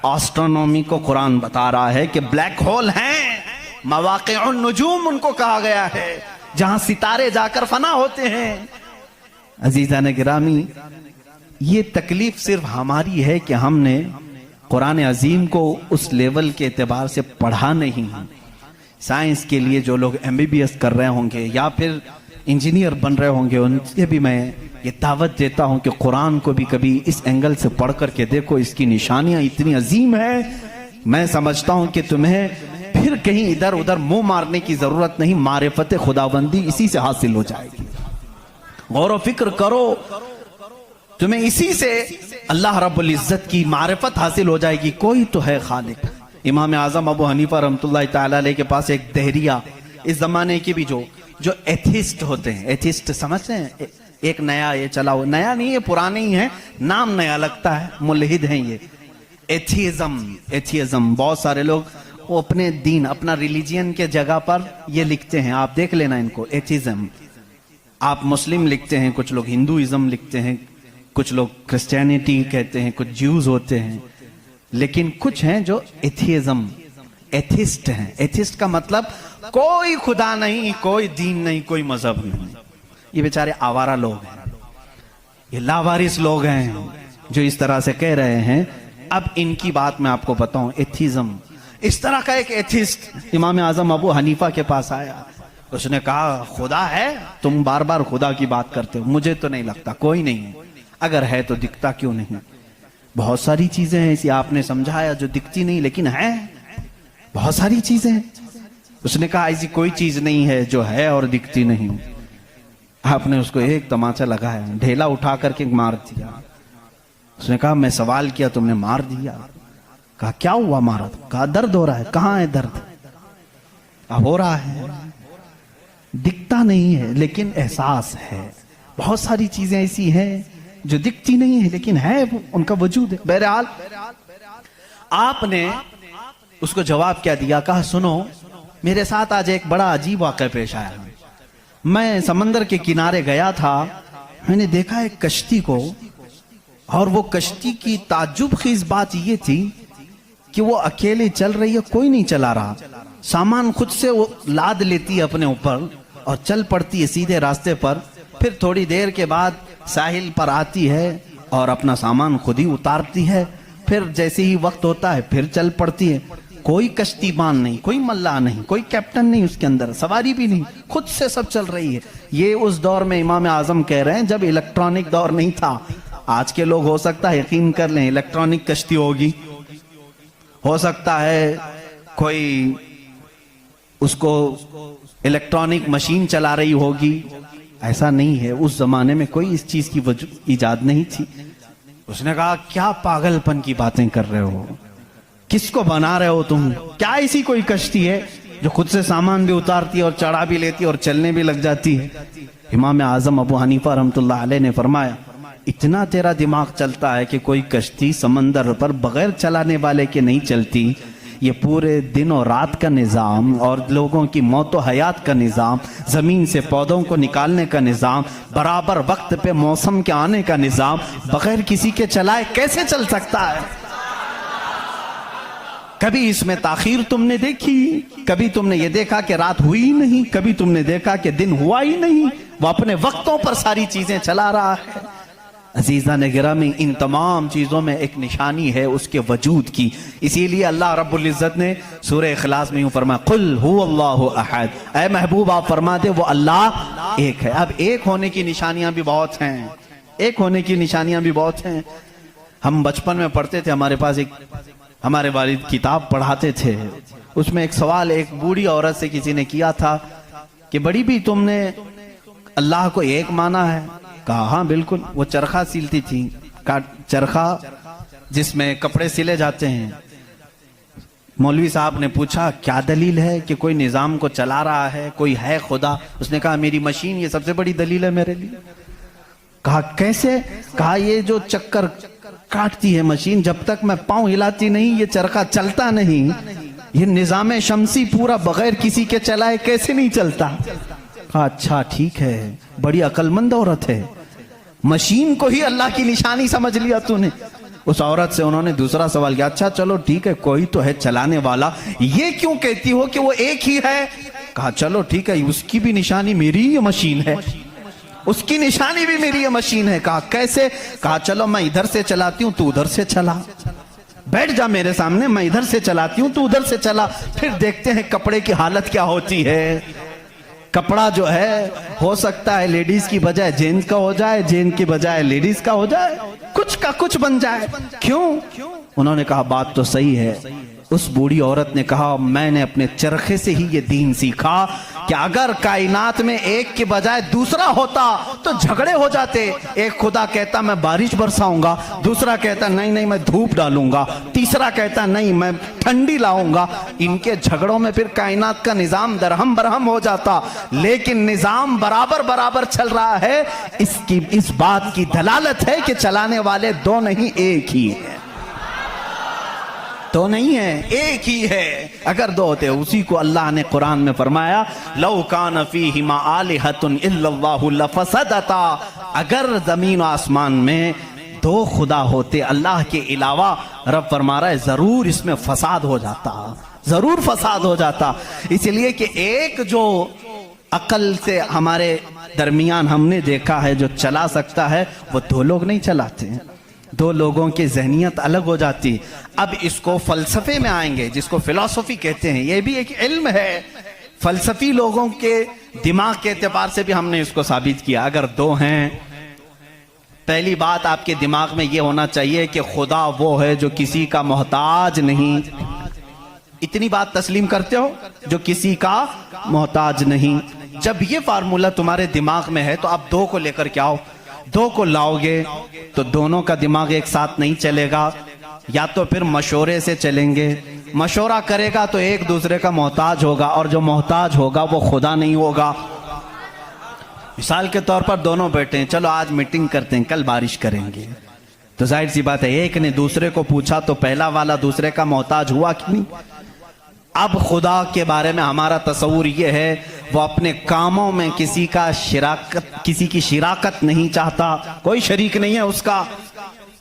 एस्ट्रोनॉमी को कुरान बता रहा है कि ब्लैक होल हैं, मवाक़िउन नुजूम उनको कहा गया है, जहां सितारे जाकर फना होते हैं। अजीज़ान गिरामी, ये तकलीफ सिर्फ हमारी है कि हमने कुरान अजीम को उस लेवल के एतबार से पढ़ा नहीं। साइंस के लिए जो लोग MBBS कर रहे होंगे या फिर इंजीनियर बन रहे होंगे, उनसे भी मैं ये दावत देता हूं कि कुरान को भी कभी इस एंगल से पढ़ करके देखो, इसकी निशानियां इतनी अजीम है। मैं समझता हूं कि तुम्हें फिर कहीं इधर उधर मुंह मारने की जरूरत नहीं, मारिफत खुदाबंदी इसी से हासिल हो जाएगी। गौर व फिक्र करो, तुम्हें इसी से अल्लाह रब्बुल इज्जत की मारिफत हासिल हो जाएगी। कोई तो है खालिक। इमाम आजम अबू हनीफा रहमतुल्लाह तआला अलैह के पास एक दहरिया, इस जमाने के भी जो एथिस्ट होते हैं, एथिस्ट समझते हैं, एक नया ये चला हुआ, नया नहीं है पुराने ही है, नाम नया लगता है, मुल्हिद हैं ये। एथियज्म बहुत सारे लोग वो अपने दीन, अपना रिलीजियन के जगह पर ये लिखते हैं, आप देख लेना इनको, एथिज्म। आप मुस्लिम लिखते हैं, कुछ लोग हिंदुइज्म लिखते हैं, कुछ लोग क्रिश्चियनिटी कहते हैं, कुछ ज्यूज होते हैं, लेकिन कुछ हैं जो एथियज्म, एथिस्ट हैं। एथिस्ट का मतलब कोई खुदा नहीं, कोई दीन नहीं, कोई मजहब नहीं। ये बेचारे आवारा लोग हैं, ये लावारिस लोग हैं जो इस तरह से कह रहे हैं। अब इनकी बात मैं आपको बताऊं, एथिज्म, इस तरह का एक एथिस्ट इमाम आजम अबू हनीफा के पास आया। उसने कहा खुदा है, तुम बार बार खुदा की बात करते हो, मुझे तो नहीं लगता, कोई नहीं है, अगर है तो दिखता क्यों नहीं। बहुत सारी चीजें हैं ऐसी आपने समझाया जो दिखती नहीं लेकिन है, बहुत सारी चीजें हैं। उसने कहा ऐसी कोई चीज नहीं है जो है और दिखती नहीं। आपने उसको एक तमाचा लगाया, ढेला उठा करके मार दिया। उसने कहा मैं सवाल किया तुमने मार दिया। कहा क्या हुआ मारा? कहा दर्द हो रहा है। कहाँ है दर्द? हो रहा है, दिखता नहीं है लेकिन एहसास है। बहुत सारी चीजें ऐसी हैं जो दिखती नहीं है लेकिन है, उनका वजूद है। बहरहाल आपने उसको जवाब क्या दिया? कहा सुनो, मेरे साथ आज एक बड़ा अजीब वाक़या पेश आया। मैं समंदर के किनारे गया था, मैंने देखा एक कश्ती को, और वो कश्ती की ताज्जुबखेज बात ये थी कि वो अकेले चल रही है, कोई नहीं चला रहा। सामान खुद से वो लाद लेती है अपने ऊपर और चल पड़ती है सीधे रास्ते पर। फिर थोड़ी देर के बाद साहिल पर आती है और अपना सामान खुद ही उतारती है। फिर जैसे ही वक्त होता है फिर चल पड़ती है। कोई कश्तीबान नहीं, कोई मल्लाह नहीं, कोई कैप्टन नहीं उसके अंदर, सवारी भी नहीं, खुद से सब चल रही है। ये उस दौर में इमाम आजम कह रहे हैं जब इलेक्ट्रॉनिक दौर नहीं था। आज के लोग हो सकता है यकीन कर लें इलेक्ट्रॉनिक कश्ती होगी, हो सकता है कोई उसको इलेक्ट्रॉनिक मशीन चला रही होगी। ऐसा नहीं है, उस जमाने में कोई इस चीज की इजाद नहीं थी। उसने कहा क्या पागलपन की बातें कर रहे हो, किसको बना रहे हो तुम? क्या ऐसी कोई कश्ती है जो खुद से सामान भी उतारती है और चढ़ा भी लेती है और चलने भी लग जाती है? इमाम आजम अबू हनीफा रहमतुल्लाह अलैह ने फरमाया इतना तेरा दिमाग चलता है कि कोई कश्ती समंदर पर बगैर चलाने वाले के नहीं चलती। ये पूरे दिन और रात का निज़ाम और लोगों की मौत व हयात का निज़ाम, ज़मीन से पौधों को निकालने का निज़ाम, बराबर वक्त पे मौसम के आने का निज़ाम बगैर किसी के चलाए कैसे चल सकता है? कभी इसमें ताखीर तुमने देखी? कभी तुमने ये देखा कि रात हुई ही नहीं? कभी तुमने देखा कि दिन हुआ ही नहीं? वो अपने वक्तों पर सारी चीजें चला रहा है। अजीज़ा ने गिरामी, इन तमाम चीज़ों में एक निशानी है उसके वजूद की। इसीलिए अल्लाह रब्बुल इज़्ज़त ने सूरह इखलास में यूँ फरमाया कुल हुवल्लाहु अहद, ऐ महबूब आप फरमा दे वो अल्लाह एक है। अब एक होने की निशानियां भी बहुत हैं, एक होने की निशानियां भी बहुत हैं। हम बचपन में पढ़ते थे, हमारे पास एक हमारे वालिद किताब पढ़ाते थे, उसमें एक सवाल एक बूढ़ी औरत से किसी ने किया था कि बड़ी भी तुमने अल्लाह को एक माना है? कहा हाँ बिल्कुल। वो चरखा सिलती थी, चरखा जिसमें कपड़े सिले जाते हैं। मौलवी साहब ने पूछा क्या दलील है कि कोई निज़ाम को चला रहा है, कोई है खुदा? उसने कहा मेरी मशीन ये सबसे बड़ी दलील है मेरे लिए। कहा कैसे? कहा ये जो चक्कर काटती है मशीन, जब तक मैं पांव हिलाती नहीं ये चरखा चलता नहीं। ये निज़ाम शमसी पूरा बगैर किसी के चलाए कैसे नहीं चलता? कहा अच्छा ठीक है, बड़ी अक्लमंद औरत है, मशीन को ही अल्लाह की निशानी समझ लिया तूने। उस औरत से उन्होंने दूसरा सवाल किया, अच्छा चलो ठीक है कोई तो है चलाने वाला, ये क्यों कहती हो कि वो एक ही है? कहा चलो ठीक है, उसकी भी निशानी मेरी ही मशीन है, उसकी निशानी भी मेरी ये मशीन है। कहा कैसे? कहा चलो मैं इधर से चलाती हूँ तू उधर से चला, बैठ जा मेरे सामने, मैं इधर से चलाती हूँ तू उधर से चला, फिर देखते हैं कपड़े की हालत क्या होती है। कपड़ा जो है हो सकता है लेडीज की बजाय जेंट्स का हो जाए, जेंट्स की बजाय लेडीज का हो जाए, कुछ का कुछ बन जाए। क्यों? उन्होंने कहा बात तो सही है। उस बूढ़ी औरत ने कहा मैंने अपने चरखे से ही ये दीन सीखा कि अगर कायनात में एक के बजाय दूसरा होता तो झगड़े हो जाते। एक खुदा कहता मैं बारिश बरसाऊंगा, दूसरा कहता नहीं नहीं मैं धूप डालूंगा, तीसरा कहता नहीं मैं ठंडी लाऊंगा। इनके झगड़ों में फिर कायनात का निजाम दरहम बरहम हो जाता। लेकिन निजाम बराबर बराबर चल रहा है, इसकी इस बात की दलालत है कि चलाने वाले दो नहीं एक ही है, तो नहीं है एक ही है। अगर दो होते, उसी को अल्लाह ने कुरान में फरमाया लौ कान फीहिमा आलिहतुन इल्लल्लाहु लफसदता, अगर जमीन आसमान में दो खुदा होते अल्लाह के अलावा, रब फरमा रहा है जरूर इसमें फसाद हो जाता, जरूर फसाद हो जाता। इसलिए कि एक जो अकल से हमारे दरमियान हमने देखा है जो चला सकता है, वो दो लोग नहीं चलाते हैं, दो लोगों की जहनियत अलग हो जाती। अब इसको फलसफे में आएंगे जिसको फिलॉसफी कहते हैं, यह भी एक इल्म है। फलसफी लोगों के दिमाग के एतबार से भी हमने इसको साबित किया। अगर दो हैं पहली बात आपके दिमाग में यह होना चाहिए कि खुदा वो है जो किसी का मोहताज नहीं। इतनी बात तस्लीम करते हो, जो किसी का मोहताज नहीं। जब ये फार्मूला तुम्हारे दिमाग में है तो आप दो को लेकर के आओ। दो को लाओगे तो दोनों का दिमाग एक साथ नहीं चलेगा, या तो फिर मशवरे से चलेंगे। मशवरा करेगा तो एक दूसरे का मोहताज होगा, और जो मोहताज होगा वो खुदा नहीं होगा। मिसाल के तौर पर दोनों बैठे हैं, चलो आज मीटिंग करते हैं, कल बारिश करेंगे, तो जाहिर सी बात है एक ने दूसरे को पूछा तो पहला वाला दूसरे का मोहताज हुआ कि नहीं। अब खुदा के बारे में हमारा तस्वुर यह है, वो अपने कामों में किसी की शिराकत नहीं चाहता, कोई शरीक नहीं है उसका।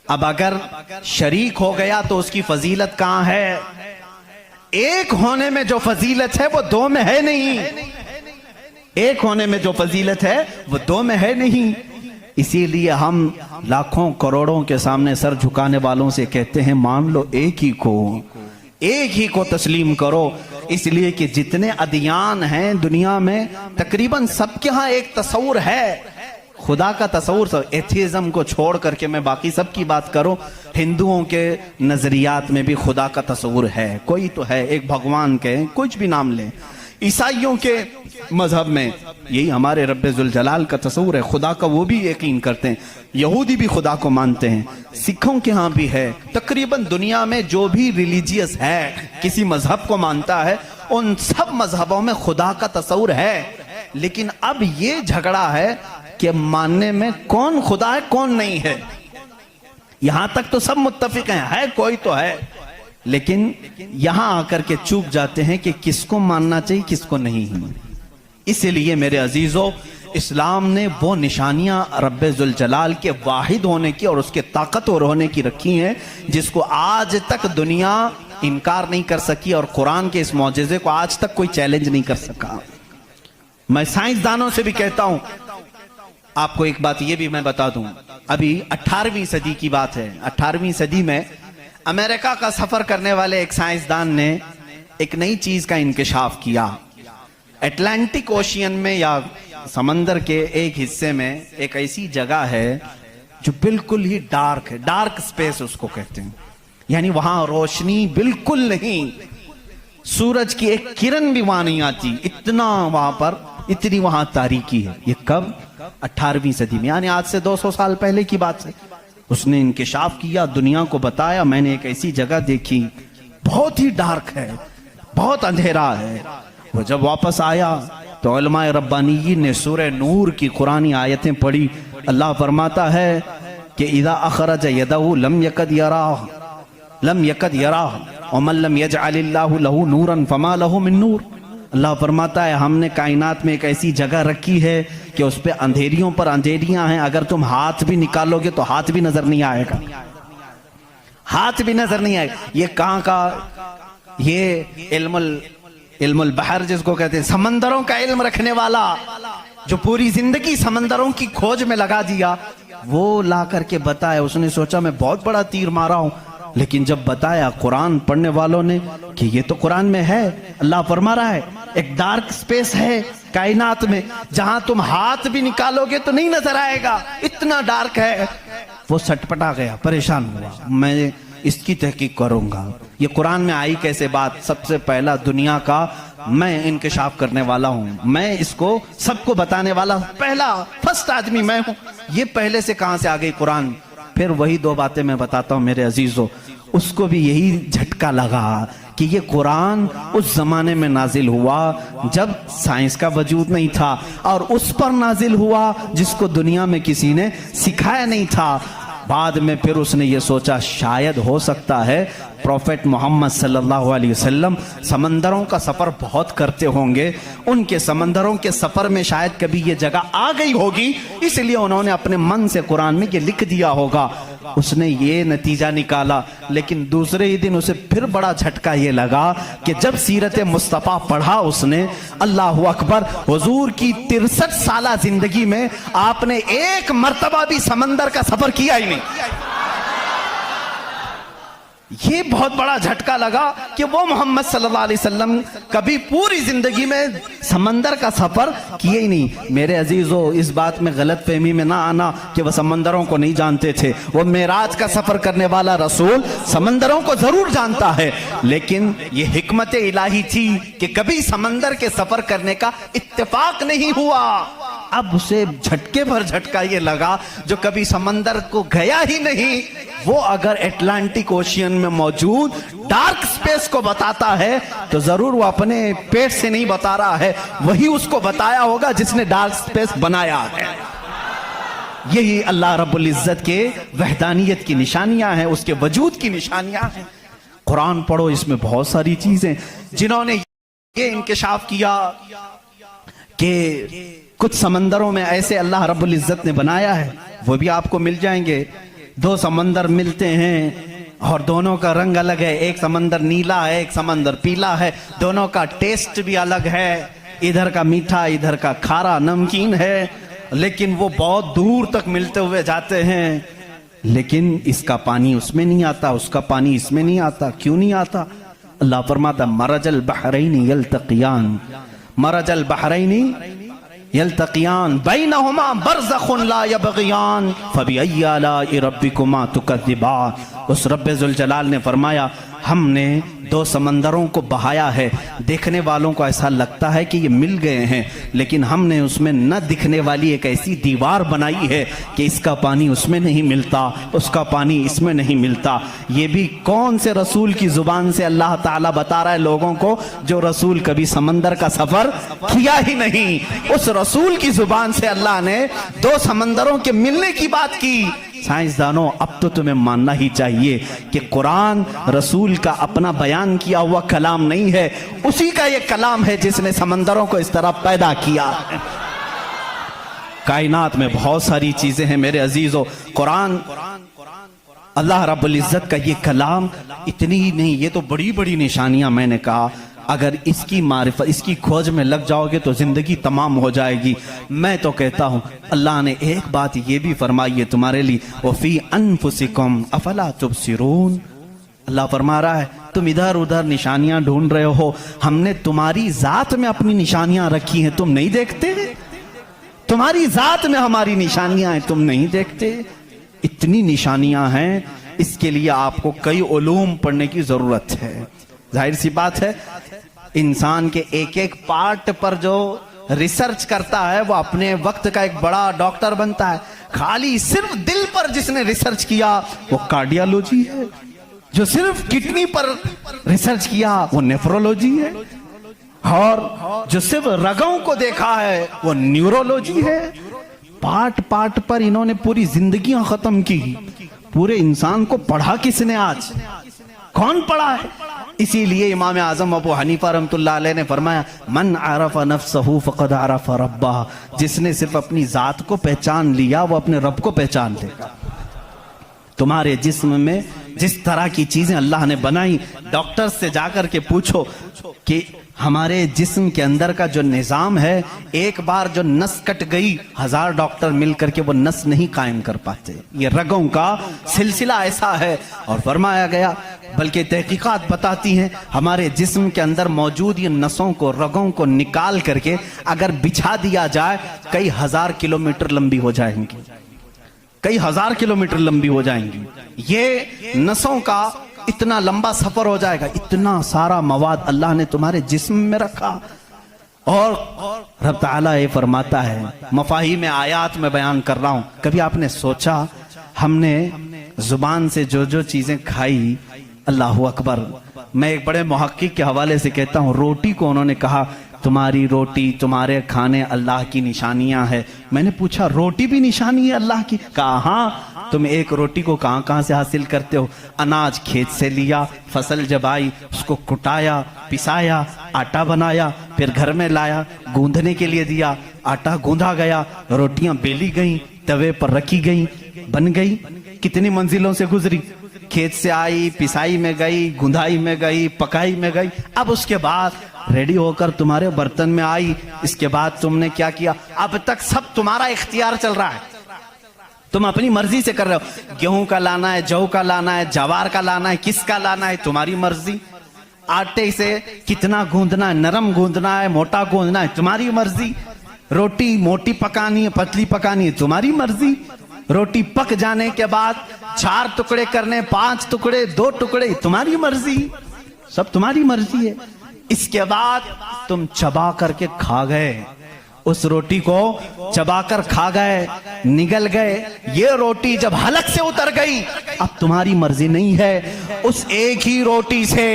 अब अगर शरीक हो गया तो उसकी फजीलत कहां है? एक होने में जो फजीलत है वो दो में है नहीं। एक होने में जो फजीलत है वो दो में है नहीं। इसीलिए हम लाखों करोड़ों के सामने सर झुकाने वालों से कहते हैं मान लो एक ही को तस्लीम करो। इसलिए कि जितने अदियान हैं दुनिया में तकरीबन सबके यहाँ एक तस्वुर है खुदा का तस्वुर। सब एथिज्म को छोड़ करके मैं बाकी सब की बात करूं, हिंदुओं के नजरियात में भी खुदा का तस्वुर है, कोई तो है, एक भगवान के कुछ भी नाम लें। ईसाइयों के मजहब में यही हमारे रब्बे जुल जलाल का तस्वुर है, खुदा का वो भी यकीन करते हैं। यहूदी भी खुदा को मानते हैं, सिखों के यहाँ भी है। तकरीबन दुनिया में जो भी रिलीजियस है, किसी मजहब को मानता है, उन सब मजहबों में खुदा का तस्वुर है। लेकिन अब ये झगड़ा है कि मानने में कौन खुदा है कौन नहीं है। यहां तक तो सब मुत्तफिक हैं, है कोई तो है, लेकिन यहां आकर के चूक जाते हैं कि किसको मानना चाहिए किसको नहीं। इसलिए मेरे अजीजों, इस्लाम ने वो निशानियां रब्बे जुल जलाल के वाहिद होने की और उसके ताकतवर होने की रखी हैं जिसको आज तक दुनिया इनकार नहीं कर सकी, और कुरान के इस मौजज़े को आज तक कोई चैलेंज नहीं कर सका। मैं साइंसदानों से भी कहता हूं, आपको एक बात ये भी मैं बता दूं, अभी 18वीं सदी की बात है। 18वीं सदी में अमेरिका का सफर करने वाले एक साइंसदान ने एक नई चीज का इंकिशाफ किया। अटलांटिक ओशियन में या समंदर के एक हिस्से में एक ऐसी जगह है जो बिल्कुल ही डार्क है, डार्क स्पेस उसको कहते हैं, यानी वहां रोशनी बिल्कुल नहीं, सूरज की एक किरण भी वहां नहीं आती, इतना वहां पर, इतनी वहां तारीकी है। ये कब? 18वीं सदी में, यानी आज से 200 साल पहले की बात है। उसने इंकिशाफ किया, दुनिया को बताया मैंने एक ऐसी जगह देखी, बहुत ही डार्क है, बहुत अंधेरा है। वो जब वापस आया तो उलमाए रब्बानीयीन ने सूरह नूर की कुरानी आयतें पढ़ी। अल्लाह फरमाता है कि इज़ा अखरज यदहु लम यकद यराह व मन लम यजअलिल्लाहु लहू नूरन फमा लहू मिन नूर। अल्लाह फरमाता है हमने कायनात में एक ऐसी जगह रखी है कि उस पे अंधेरियों पर अंधेरियां हैं, अगर तुम हाथ भी निकालोगे तो हाथ भी नजर नहीं आएगा, हाथ भी नजर नहीं आएगा। ये कहां का? ये इल्मुल बहर जिसको कहते हैं, समंदरों का इल्म रखने वाला, जो पूरी जिंदगी समंदरों की खोज में लगा दिया, वो ला करके बताया। उसने सोचा मैं बहुत बड़ा तीर मारा हूं, लेकिन जब बताया कुरान पढ़ने वालों ने कि ये तो कुरान में है, अल्लाह फरमा रहा है एक डार्क स्पेस है कायनात में जहां तुम हाथ भी निकालोगे तो नहीं नजर आएगा, इतना डार्क है। वो सटपटा गया, परेशान हुआ, मैं इसकी तहकीक करूंगा। ये कुरान में आई कैसे बात? सबसे पहला दुनिया का मैं इंकिशाफ करने वाला हूं, मैं इसको सबको बताने वाला पहला फर्स्ट आदमी मैं हूं। ये पहले से कहां से आ गई कुरान? फिर वही दो बातें मैं बताता हूं मेरे अजीजों। उसको भी यही झटका लगा कि ये कुरान उस जमाने में नाजिल हुआ जब साइंस का वजूद नहीं था, और उस पर नाजिल हुआ जिसको दुनिया में किसी ने सिखाया नहीं था। बाद में फिर उसने ये सोचा शायद हो सकता है प्रॉफेट मोहम्मद सल्लल्लाहु अलैहि वसल्लम समंदरों का सफर बहुत करते होंगे, उनके समंदरों के सफर में शायद कभी ये जगह आ गई होगी, इसलिए उन्होंने अपने मन से कुरान में ये लिख दिया होगा। उसने ये नतीजा निकाला। लेकिन दूसरे ही दिन उसे फिर बड़ा झटका ये लगा कि जब सीरत मुस्तफ़ा पढ़ा उसने, अल्लाह अकबर, हुजूर की 63 साला जिंदगी में आपने एक मर्तबा भी समंदर का सफर किया ही नहीं। ये बहुत बड़ा झटका लगा कि वो मोहम्मद सल्लल्लाहु अलैहि वसल्लम कभी पूरी जिंदगी में समंदर का सफर किए ही नहीं। मेरे अजीजों, इस बात में गलत फहमी में ना आना कि वह समंदरों को नहीं जानते थे। वो मेराज का सफर करने वाला रसूल समंदरों को जरूर जानता है, लेकिन ये हिकमत इलाही थी कि कभी समंदर के सफर करने का इत्तेफाक नहीं हुआ। अब उसे झटके भर झटका ये लगा, जो कभी समंदर को गया ही नहीं, वो अगर अटलांटिक ओशियन में मौजूद डार्क स्पेस को बताता है तो जरूर वो अपने पेट से नहीं बता रहा है, वही उसको बताया होगा जिसने डार्क स्पेस बनाया है। यही अल्लाह रब्बुल इज्जत के वहदानियत की निशानियां हैं, उसके वजूद की निशानियां हैं। कुरान पढ़ो, इसमें बहुत सारी चीजें जिन्होंने ये इंकिशाफ किया कि कुछ समंदरों में ऐसे अल्लाह रब्बुल इज्जत ने बनाया है, वो भी आपको मिल जाएंगे। दो समंदर मिलते हैं और दोनों का रंग अलग है, एक समंदर नीला है, एक समंदर पीला है, दोनों का टेस्ट भी अलग है, इधर का मीठा इधर का खारा नमकीन है, लेकिन वो बहुत दूर तक मिलते हुए जाते हैं। लेकिन इसका पानी उसमें नहीं आता, उसका पानी इसमें नहीं आता। क्यों नहीं आता? अल्लाह फरमाता मरजल बहरैनी यल्तक़ियान, मरजल बहरैनी यल्तक़ियान बैनहुमा बरज़ख़ुन ला यबग़ियान फ़बिअय्यि आलाइ रब्बिकुमा तुकज़्ज़िबान। उस रब्बे ज़ुल जलाल ने फरमाया, हमने दो समंदरों को बहाया है। देखने वालों को ऐसा लगता है कि ये मिल गए हैं, लेकिन हमने उसमें न दिखने वाली एक ऐसी दीवार बनाई है कि इसका पानी उसमें नहीं मिलता, उसका पानी इसमें नहीं मिलता। ये भी कौन से रसूल की जुबान से अल्लाह ताला बता रहा है लोगों को, जो रसूल कभी समंदर का सफर किया ही नहीं। उस रसूल की जुबान से अल्लाह ने दो समंदरों के मिलने की बात की। साइंसदानों, अब तो तुम्हें मानना ही चाहिए कि कुरान रसूल का अपना बयान किया हुआ कलाम नहीं है, उसी का ये कलाम है जिसने समंदरों को इस तरह पैदा किया। कायनात में बहुत सारी चीजें हैं मेरे अजीजों। कुरान अल्लाह रब्बुल इज्जत का ये कलाम इतनी ही नहीं, ये तो बड़ी बड़ी निशानियां मैंने कहा। अगर इसकी मारिफत, इसकी खोज में लग जाओगे तो जिंदगी तमाम हो जाएगी। मैं तो कहता हूं अल्लाह ने एक बात ये भी फरमाई है तुम्हारे लिए, वफी अनफुसिकुम अफला तुबसिरून। अल्लाह फरमा रहा है तुम इधर उधर निशानियां ढूंढ रहे हो, हमने तुम्हारी जात में अपनी निशानियां रखी हैं, तुम नहीं देखते? तुम्हारी जात में हमारी निशानियां हैं, तुम नहीं देखते? इतनी निशानियां हैं, इसके लिए आपको कई उलूम पढ़ने की जरूरत है। जाहिर सी बात है, इंसान के एक एक पार्ट पर जो रिसर्च करता है वो अपने वक्त का एक बड़ा डॉक्टर बनता है। खाली सिर्फ दिल पर जिसने रिसर्च किया वो कार्डियोलॉजी है, जो सिर्फ किडनी पर रिसर्च किया वो नेफ्रोलॉजी है, और जो सिर्फ रगों को देखा है वो न्यूरोलॉजी है। पार्ट पार्ट पर इन्होंने पूरी जिंदगियां खत्म की। पूरे इंसान को पढ़ा किसने? आज कौन पढ़ा है? इसीलिए इमाम आजम अबू हनीफा रहमतुल्लाह अलैह ने फरमाया, मन आरफा नफ्सहू फक़द आरफा रब्बह। जिसने सिर्फ अपनी जात को पहचान लिया वो अपने रब को पहचान लेगा। तुम्हारे जिस्म में जिस तरह की चीजें अल्लाह ने बनाई, डॉक्टर से जाकर के पूछो कि हमारे जिस्म के अंदर का जो निजाम है, एक बार जो नस कट गई 1000 डॉक्टर मिलकर के वो नस नहीं कायम कर पाते। ये रगों का सिलसिला ऐसा है। और फरमाया गया, बल्कि तहकीकात बताती हैं, हमारे जिस्म के अंदर मौजूद ये नसों को, रगों को निकाल करके अगर बिछा दिया जाए, कई 1000 किलोमीटर लंबी हो जाएंगी, कई 1000 किलोमीटर लंबी हो जाएंगी। ये नसों का इतना लंबा सफर हो जाएगा। इतना सारा मवाद अल्लाह ने तुम्हारे जिस्म में रखा। और रब ताला ये फरमाता है, मफाही में आयात में बयान कर रहा हूं, कभी आपने सोचा हमने जुबान से जो जो चीजें खाई, अल्लाह अकबर। मैं एक बड़े मुहक्किक के हवाले से कहता हूं, रोटी को उन्होंने कहा तुम्हारी रोटी, तुम्हारे खाने अल्लाह की निशानियां हैं। मैंने पूछा रोटी भी निशानी है अल्लाह की? कहा हाँ। तुम एक रोटी को कहां कहां से हासिल करते हो? अनाज खेत से लिया, फसल जब आई उसको कुटाया, पिसाया, आटा बनाया, फिर घर में लाया, गूंदने के लिए दिया, आटा गूंधा गया, रोटियां बेली गई, तवे पर रखी गई, बन गई। कितनी मंजिलों से गुजरी, खेत से आई, पिसाई में गई, गुंधाई में गई, पकाई में गई, अब उसके बाद रेडी होकर तुम्हारे बर्तन में आई। इसके बाद तुमने क्या किया? अब तक सब तुम्हारा इख्तियार चल रहा है। तुम अपनी मर्जी से कर रहे हो। गेहूं का लाना है, जौ का लाना है, जवार का लाना है, किसका लाना है, तुम्हारी मर्जी। आटे से कितना गूंदना है, नरम गूंदना है, मोटा गूंदना है, तुम्हारी मर्जी। रोटी मोटी पकानी है, पतली पकानी है, तुम्हारी मर्जी। रोटी पक जाने के बाद 4 टुकड़े करने, 5 टुकड़े, 2 टुकड़े, तुम्हारी मर्जी। सब तुम्हारी मर्जी है। इसके बाद तुम चबा करके खा गए, उस रोटी को चबाकर खा गए, निगल गए। ये रोटी जब हलक से उतर गई, अब तुम्हारी मर्जी नहीं है। उस एक ही रोटी से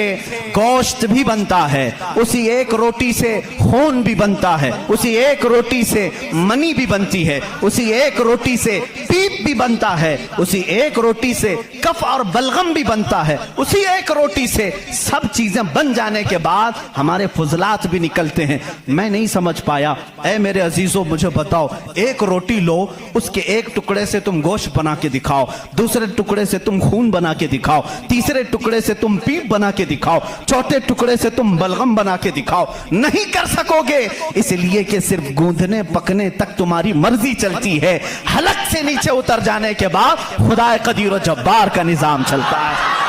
गोश्त भी बनता है, उसी एक रोटी से खून भी बनता है, उसी एक रोटी से मनी भी बनती है, उसी एक रोटी से पीप भी बनता है, उसी एक रोटी से कफ और बलगम भी बनता है, उसी एक रोटी से सब चीजें बन जाने के बाद हमारे फुजलात भी निकलते हैं। मैं नहीं समझ पाया, ऐ मेरे अजीजों मुझे बताओ, एक रोटी लो, उसके एक टुकड़े से तुम गोश्त बना के दिखाओ, दूसरे टुकड़े से तुम खून बना के दिखाओ, तीसरे टुकड़े से तुम पीप बना के दिखाओ, चौथे टुकड़े से तुम बलगम बना के दिखाओ, नहीं कर सकोगे। इसलिए कि सिर्फ गूंदने पकने तक तुम्हारी मर्जी चलती है, हलक से नीचे उतर जाने के बाद खुदा कदीर और जब्बार का निजाम चलता है।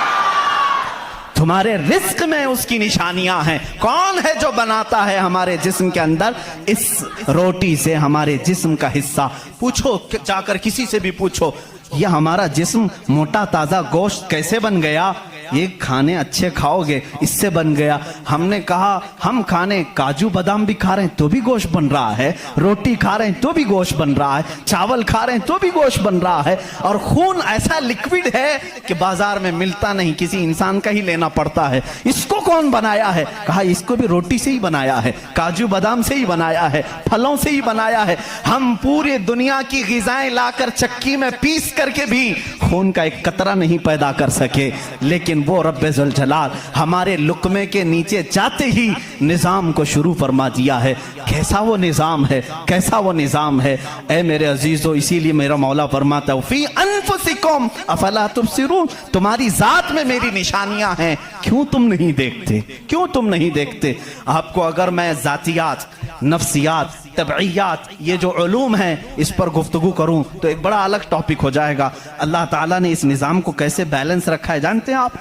तुम्हारे रिस्क में उसकी निशानियां हैं। कौन है जो बनाता है हमारे जिस्म के अंदर इस रोटी से हमारे जिस्म का हिस्सा? पूछो, जाकर किसी से भी पूछो, यह हमारा जिस्म मोटा ताजा गोश्त कैसे बन गया? ये खाने अच्छे खाओगे, इससे बन गया। हमने कहा हम खाने काजू बादाम भी खा रहे हैं तो भी गोश्त बन रहा है, रोटी खा रहे हैं तो भी गोश्त बन रहा है, चावल खा रहे हैं तो भी गोश्त बन रहा है। और खून ऐसा लिक्विड है कि बाजार में मिलता नहीं, किसी इंसान का ही लेना पड़ता है। इसको कौन बनाया है? कहा इसको भी रोटी से ही बनाया है, काजू बादाम से ही बनाया है, फलों से ही बनाया है। हम पूरे दुनिया की ग़िज़ाएं लाकर चक्की में पीस करके भी खून का एक कतरा नहीं पैदा कर सके, लेकिन वो रब्बे ज़ुल जलाल हमारे लुक्मे के नीचे जाते ही निजाम को शुरू फरमा दिया है। कैसा वो निजाम है, कैसा वो निजाम है ऐ मेरे अजीजों। इसीलिए मेरा मौला फरमाता है फी अनफुसिकुम अफला तुबसिरून, तुम्हारी जात में मेरी निशानियां हैं, क्यों तुम नहीं देखते, क्यों तुम नहीं देखते? आपको अगर मैं जातियात, नफ्सियात, तबईयात, ये जो उलूम हैं इस पर गुफ्तगू करूं तो एक बड़ा अलग टॉपिक हो जाएगा। अल्लाह ताला ने इस निजाम को कैसे बैलेंस रखा है जानते हैं आप?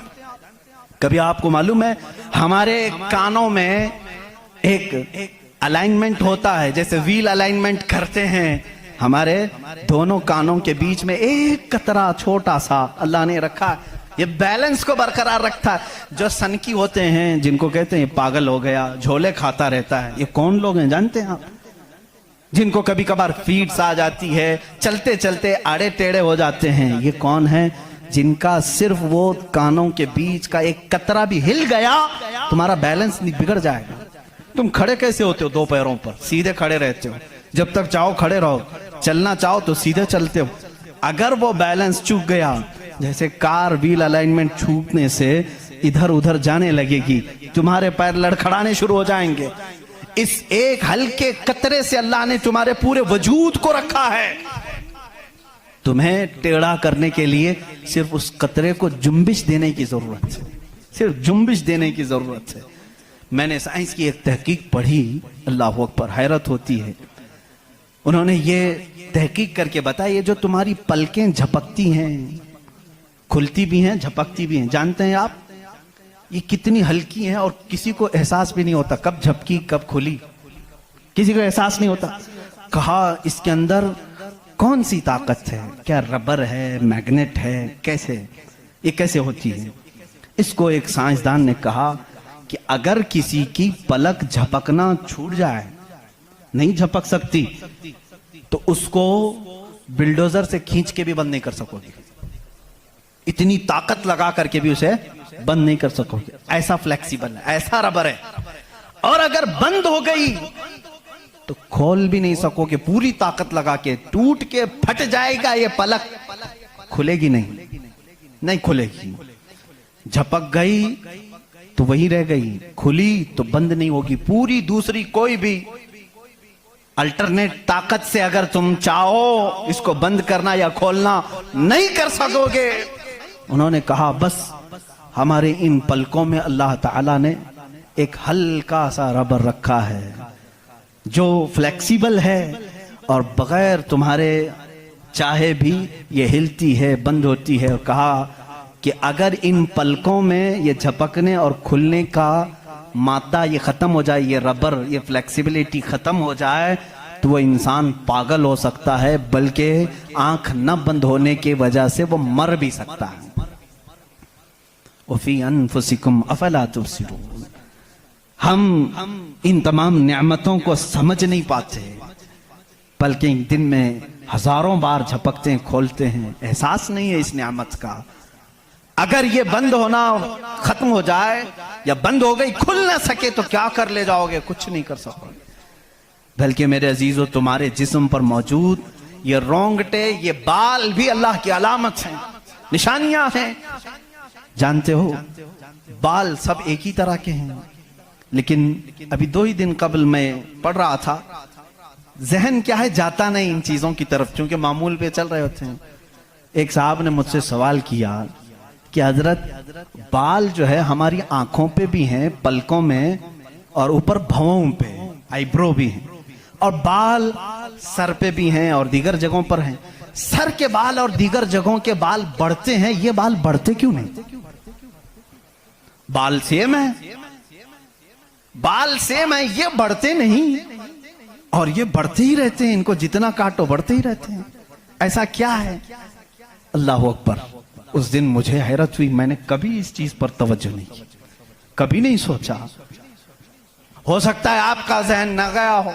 कभी आपको मालूम है हमारे कानों में एक अलाइनमेंट होता है, जैसे व्हील अलाइनमेंट करते हैं, हमारे दोनों कानों के बीच में एक कतरा छोटा सा अल्लाह ने रखा है, ये बैलेंस को बरकरार रखता है। जो सनकी होते हैं, जिनको कहते हैं पागल हो गया, झोले खाता रहता है, ये कौन लोग हैं जानते हैं आप? जिनको कभी कभार फीड्स आ जाती है, चलते चलते आड़े टेढ़े हो जाते हैं, ये कौन है? जिनका सिर्फ वो कानों के बीच का एक कतरा भी हिल गया, तुम्हारा बैलेंस नहीं बिगड़ जाएगा। तुम खड़े कैसे होते हो? 2 पैरों पर सीधे खड़े रहते हो, जब तक चाहो खड़े रहो, चलना चाहो तो सीधे चलते हो। अगर वो बैलेंस चूक गया, जैसे कार व्हील अलाइनमेंट छूटने से इधर उधर जाने लगेगी, तुम्हारे पैर लड़खड़ाने शुरू हो जाएंगे। इस एक हल्के कतरे से अल्लाह ने तुम्हारे पूरे वजूद को रखा है। तुम्हें टेढ़ा करने के लिए सिर्फ उस कतरे को जुम्बिश देने की जरूरत है, सिर्फ जुम्बिश देने की जरूरत है। मैंने साइंस की एक तहकीक पढ़ी, अल्लाह अकबर, हैरत होती है। उन्होंने ये तहकीक करके बताया, ये जो तुम्हारी पलकें झपकती हैं, खुलती भी हैं, झपकती भी हैं, जानते हैं आप ये कितनी हल्की हैं और किसी को एहसास भी नहीं होता कब झपकी कब खुली, किसी को एहसास नहीं होता। कहा इसके अंदर कौन सी ताकत है? क्या रबर है, मैग्नेट है, कैसे ये कैसे होती है? इसको एक साइंसदान ने कहा कि अगर किसी की पलक झपकना छूट जाए, नहीं झपक सकती, तो उसको बिल्डोजर से खींच के भी बंद नहीं कर सकोगे, इतनी ताकत लगा करके भी उसे बंद नहीं कर सकोगे, ऐसा फ्लेक्सिबल है, ऐसा रबर है। और अगर बंद हो गई तो खोल भी नहीं सकोगे, पूरी ताकत लगा के टूट के फट जाएगा ये पलक, खुलेगी नहीं, नहीं खुलेगी। झपक गई तो वही रह गई, खुली तो बंद नहीं होगी। पूरी दूसरी कोई भी अल्टरनेट ताकत से अगर तुम चाहो इसको बंद करना या खोलना, नहीं कर सकोगे। उन्होंने कहा बस हमारे इन पलकों में अल्लाह ताला ने एक हल्का सा रबर रखा है जो फ्लेक्सिबल है और बगैर तुम्हारे चाहे भी ये हिलती है, बंद होती है। और कहा कि अगर इन पलकों में ये झपकने और खुलने का मादा ये खत्म हो जाए, ये रबर, ये फ्लेक्सिबिलिटी खत्म हो जाए, तो वो इंसान पागल हो सकता है, बल्कि आंख न बंद होने की वजह से वो मर भी सकता है। वफ़ी अनफुसिकुम अफला तुबसिरून। हम इन तमाम नेमतों को समझ नहीं पाते, बल्कि दिन में हजारों बार झपकते हैं, खोलते हैं, एहसास नहीं है इस नेमत का। अगर ये बंद होना खत्म हो जाए या बंद हो गई, खुल ना सके, तो क्या कर ले जाओगे? कुछ नहीं कर सकोगे। बल्कि मेरे अजीजों, तुम्हारे जिस्म पर मौजूद ये रोंगटे, ये बाल भी अल्लाह की अलामत हैं, निशानियां हैं। जानते हो, बाल सब एक ही तरह के हैं, लेकिन अभी 2 ही दिन कबल मैं पढ़ रहा था, जहन क्या है जाता नहीं इन चीजों की तरफ, क्योंकि मामूल पे चल रहे होते हैं। एक साहब ने मुझसे सवाल किया कि हजरत, बाल जो है हमारी आंखों पे भी हैं, पलकों में, और ऊपर भवों पे, आईब्रो भी हैं, और बाल सर पे भी हैं और दीगर जगहों पर हैं। सर के बाल और दीगर जगहों के बाल बढ़ते हैं, ये बाल बढ़ते क्यों नहीं? बाल सेम है, बाल सेम है, ये बढ़ते नहीं, और ये बढ़ते ही रहते हैं, इनको जितना काटो बढ़ते ही रहते हैं। ऐसा क्या है? अल्लाह अकबर। उस दिन मुझे हैरत हुई, मैंने कभी इस चीज पर तवज्जो नहीं की, कभी नहीं सोचा। हो सकता है आपका जहन न गया हो।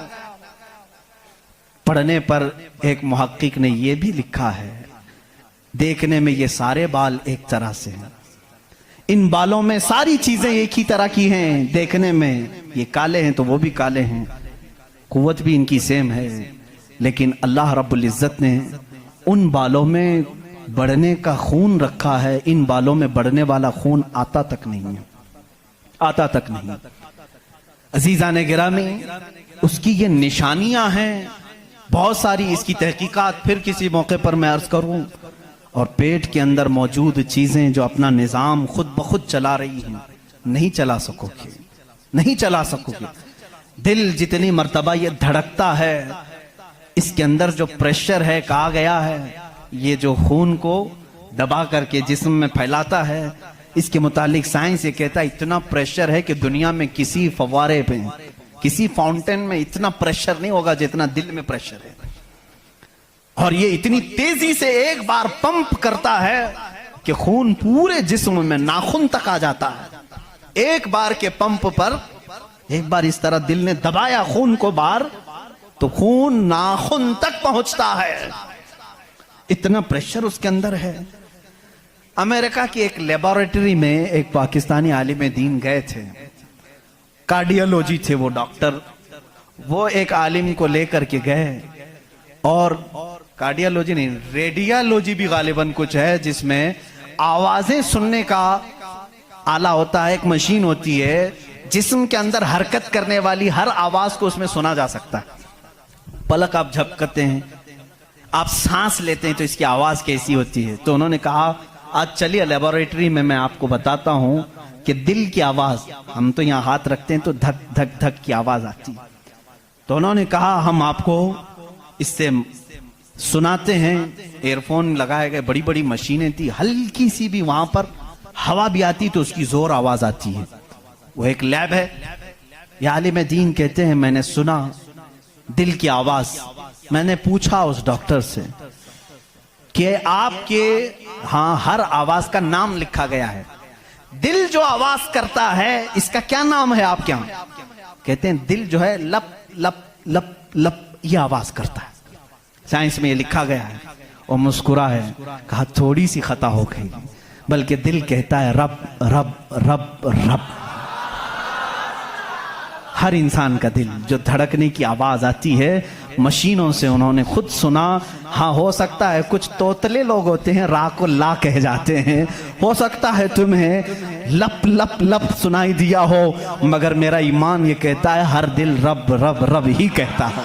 पढ़ने पर एक मुहक्किक ने यह भी लिखा है, देखने में ये सारे बाल एक तरह से हैं, इन बालों में सारी चीजें एक ही तरह की हैं, देखने में ये काले हैं तो वो भी काले हैं, कुव्वत भी इनकी सेम है, लेकिन अल्लाह रब्बुल इज्जत ने उन बालों में बढ़ने का खून रखा है, इन बालों में बढ़ने वाला खून आता तक नहीं है, आता तक नहीं। अजीजा ने गिरामी, उसकी ये निशानियां हैं बहुत सारी, इसकी तहकीकात फिर किसी मौके पर मैं अर्ज करूं। और पेट के अंदर मौजूद चीजें जो अपना निजाम खुद ब खुद चला रही हैं, नहीं चला सकोगे, नहीं चला सकोगे। दिल जितनी मर्तबा ये धड़कता है, इसके अंदर जो प्रेशर है, कहा गया है ये जो खून को दबा करके जिस्म में फैलाता है, इसके मुतालिक साइंस ये कहता है इतना प्रेशर है कि दुनिया में किसी फव्वारे पे, किसी फाउंटेन में इतना प्रेशर नहीं होगा जितना दिल में प्रेशर है। और ये इतनी तेजी से एक बार पंप करता है कि खून पूरे जिस्म में नाखून तक आ जाता है। एक बार के पंप पर, एक बार इस तरह दिल ने दबाया खून को बाहर, तो खून नाखून तक पहुंचता है, इतना प्रेशर उसके अंदर है। अमेरिका की एक लेबोरेटरी में एक पाकिस्तानी आलिम दीन गए थे, कार्डियोलॉजी थे वो डॉक्टर, वो एक आलिम को लेकर के गए, और कार्डियोलॉजी नहीं, रेडियोलॉजी भी गालिबन कुछ है, जिसमें आवाजें सुनने का आला होता है, एक मशीन होती है जिस्म के अंदर हरकत करने वाली हर आवाज को उसमें सुना जा सकता है। पलक आप झपकते हैं, आप सांस लेते हैं, तो इसकी आवाज कैसी होती है। तो उन्होंने कहा आज चलिए लेबोरेटरी में मैं आपको बताता हूं कि दिल की आवाज, हम तो यहां हाथ रखते हैं तो धक धक धक की आवाज आती है। तो उन्होंने कहा हम आपको इससे सुनाते हैं। एयरफोन लगाए गए, बड़ी बड़ी मशीनें थी, हल्की सी भी वहां पर हवा भी आती तो उसकी जोर आवाज आती है। वो एक लैब है। या आलिम दीन कहते हैं मैंने सुना दिल की आवाज। मैंने पूछा उस डॉक्टर से कि आपके हाँ हर आवाज का नाम लिखा गया है, दिल जो आवाज करता है इसका क्या नाम है आपके यहाँ? कहते हैं दिल जो है लप लप लप लप ये आवाज करता है, साइंस में ये लिखा गया है। और मुस्कुरा है, कहा थोड़ी सी खता हो गई, बल्कि दिल कहता है रब रब रब रब। हर इंसान का दिल जो धड़कने की आवाज आती है मशीनों से उन्होंने खुद सुना। हाँ हो सकता है कुछ तोतले लोग होते हैं रा को ला कह जाते हैं, हो सकता है तुम्हें लप लप लप सुनाई दिया हो, मगर मेरा ईमान ये कहता है हर दिल रब रब रब ही कहता है।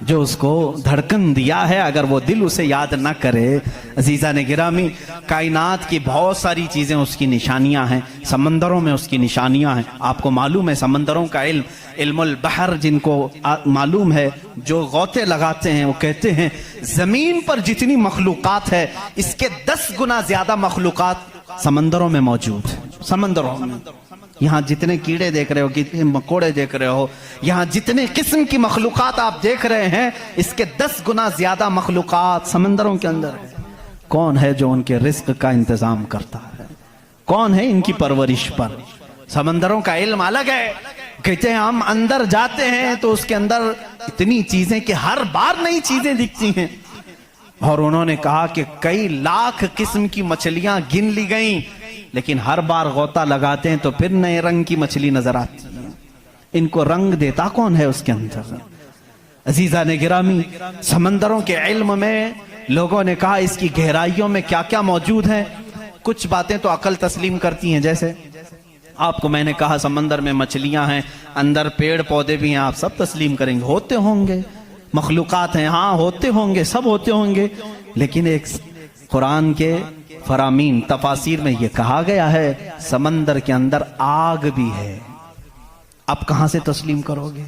जो उसको धड़कन दिया है, अगर वो दिल उसे याद ना करे। अजीज़ा ने गिरामी, कायनात की बहुत सारी चीज़ें उसकी निशानियां हैं, समंदरों में उसकी निशानियां हैं। आपको मालूम है समंदरों का इल्म, इल्मुल बहर जिनको मालूम है, जो गौते लगाते हैं, वो कहते हैं ज़मीन पर जितनी मखलूक़ात है इसके 10 गुना ज़्यादा मखलूक़ात समंदरों में मौजूद है। समंदरों में यहाँ जितने कीड़े देख रहे हो, कितने मकोड़े देख रहे हो, यहाँ जितने किस्म की मखलूक़ात आप देख रहे हैं, इसके 10 गुना ज्यादा मखलूक़ात समंदरों के अंदर है। कौन है जो उनके रिस्क का इंतजाम करता है? कौन है इनकी परवरिश पर? समंदरों का इल्म अलग है। कहते हैं हम अंदर जाते हैं तो उसके अंदर इतनी चीजें कि हर बार नई चीजें दिखती हैं। और उन्होंने कहा कि कई लाख किस्म की मछलियां गिन ली गई, लेकिन हर बार गोता लगाते हैं तो फिर नए रंग की मछली नजर आती है। इनको रंग देता कौन है उसके अंदर? अजीजा ने गिरामी, समंदरों के इल्म में लोगों ने कहा इसकी गहराइयों में क्या क्या मौजूद है। कुछ बातें तो अकल तस्लीम करती हैं, जैसे आपको मैंने कहा समंदर में मछलियां हैं, अंदर पेड़ पौधे भी हैं, आप सब तस्लीम करेंगे, होते होंगे, मखलूक़ात हैं, हाँ होते होंगे, सब होते होंगे। लेकिन एक कुरान के फरामीन तफासिर में यह कहा गया है समंदर के अंदर आग भी है। अब कहां से तस्लीम करोगे?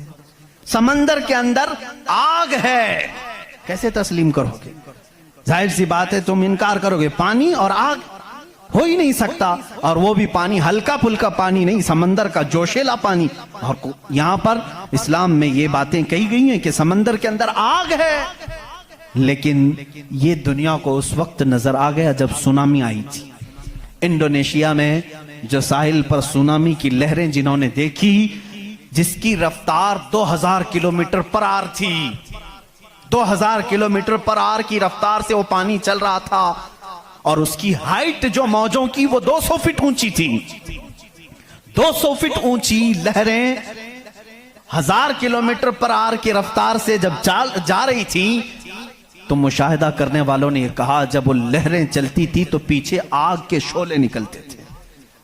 समंदर के अंदर आग है, कैसे तस्लीम करोगे? जाहिर सी बात है तुम इनकार करोगे। पानी और आग हो ही नहीं सकता, और वो भी पानी हल्का फुल्का पानी नहीं, समंदर का जोशीला पानी। और यहां पर इस्लाम में ये बातें कही गई हैं कि समंदर के अंदर आग है। लेकिन ये दुनिया को उस वक्त नजर आ गया जब सुनामी आई थी। इंडोनेशिया में जो साहिल पर सुनामी की लहरें जिन्होंने देखी, जिसकी रफ्तार 2000 किलोमीटर पर आवर थी, 2000 किलोमीटर पर आवर की रफ्तार से वो पानी चल रहा था, और उसकी हाइट जो मौजों की वो 200 फीट ऊंची थी। 200 फीट ऊंची लहरें 1000 किलोमीटर पर आवर की रफ्तार से जब जा रही थी, तो मुशाहिदा करने वालों ने कहा जब वो लहरें चलती थी तो पीछे आग के शोले निकलते थे,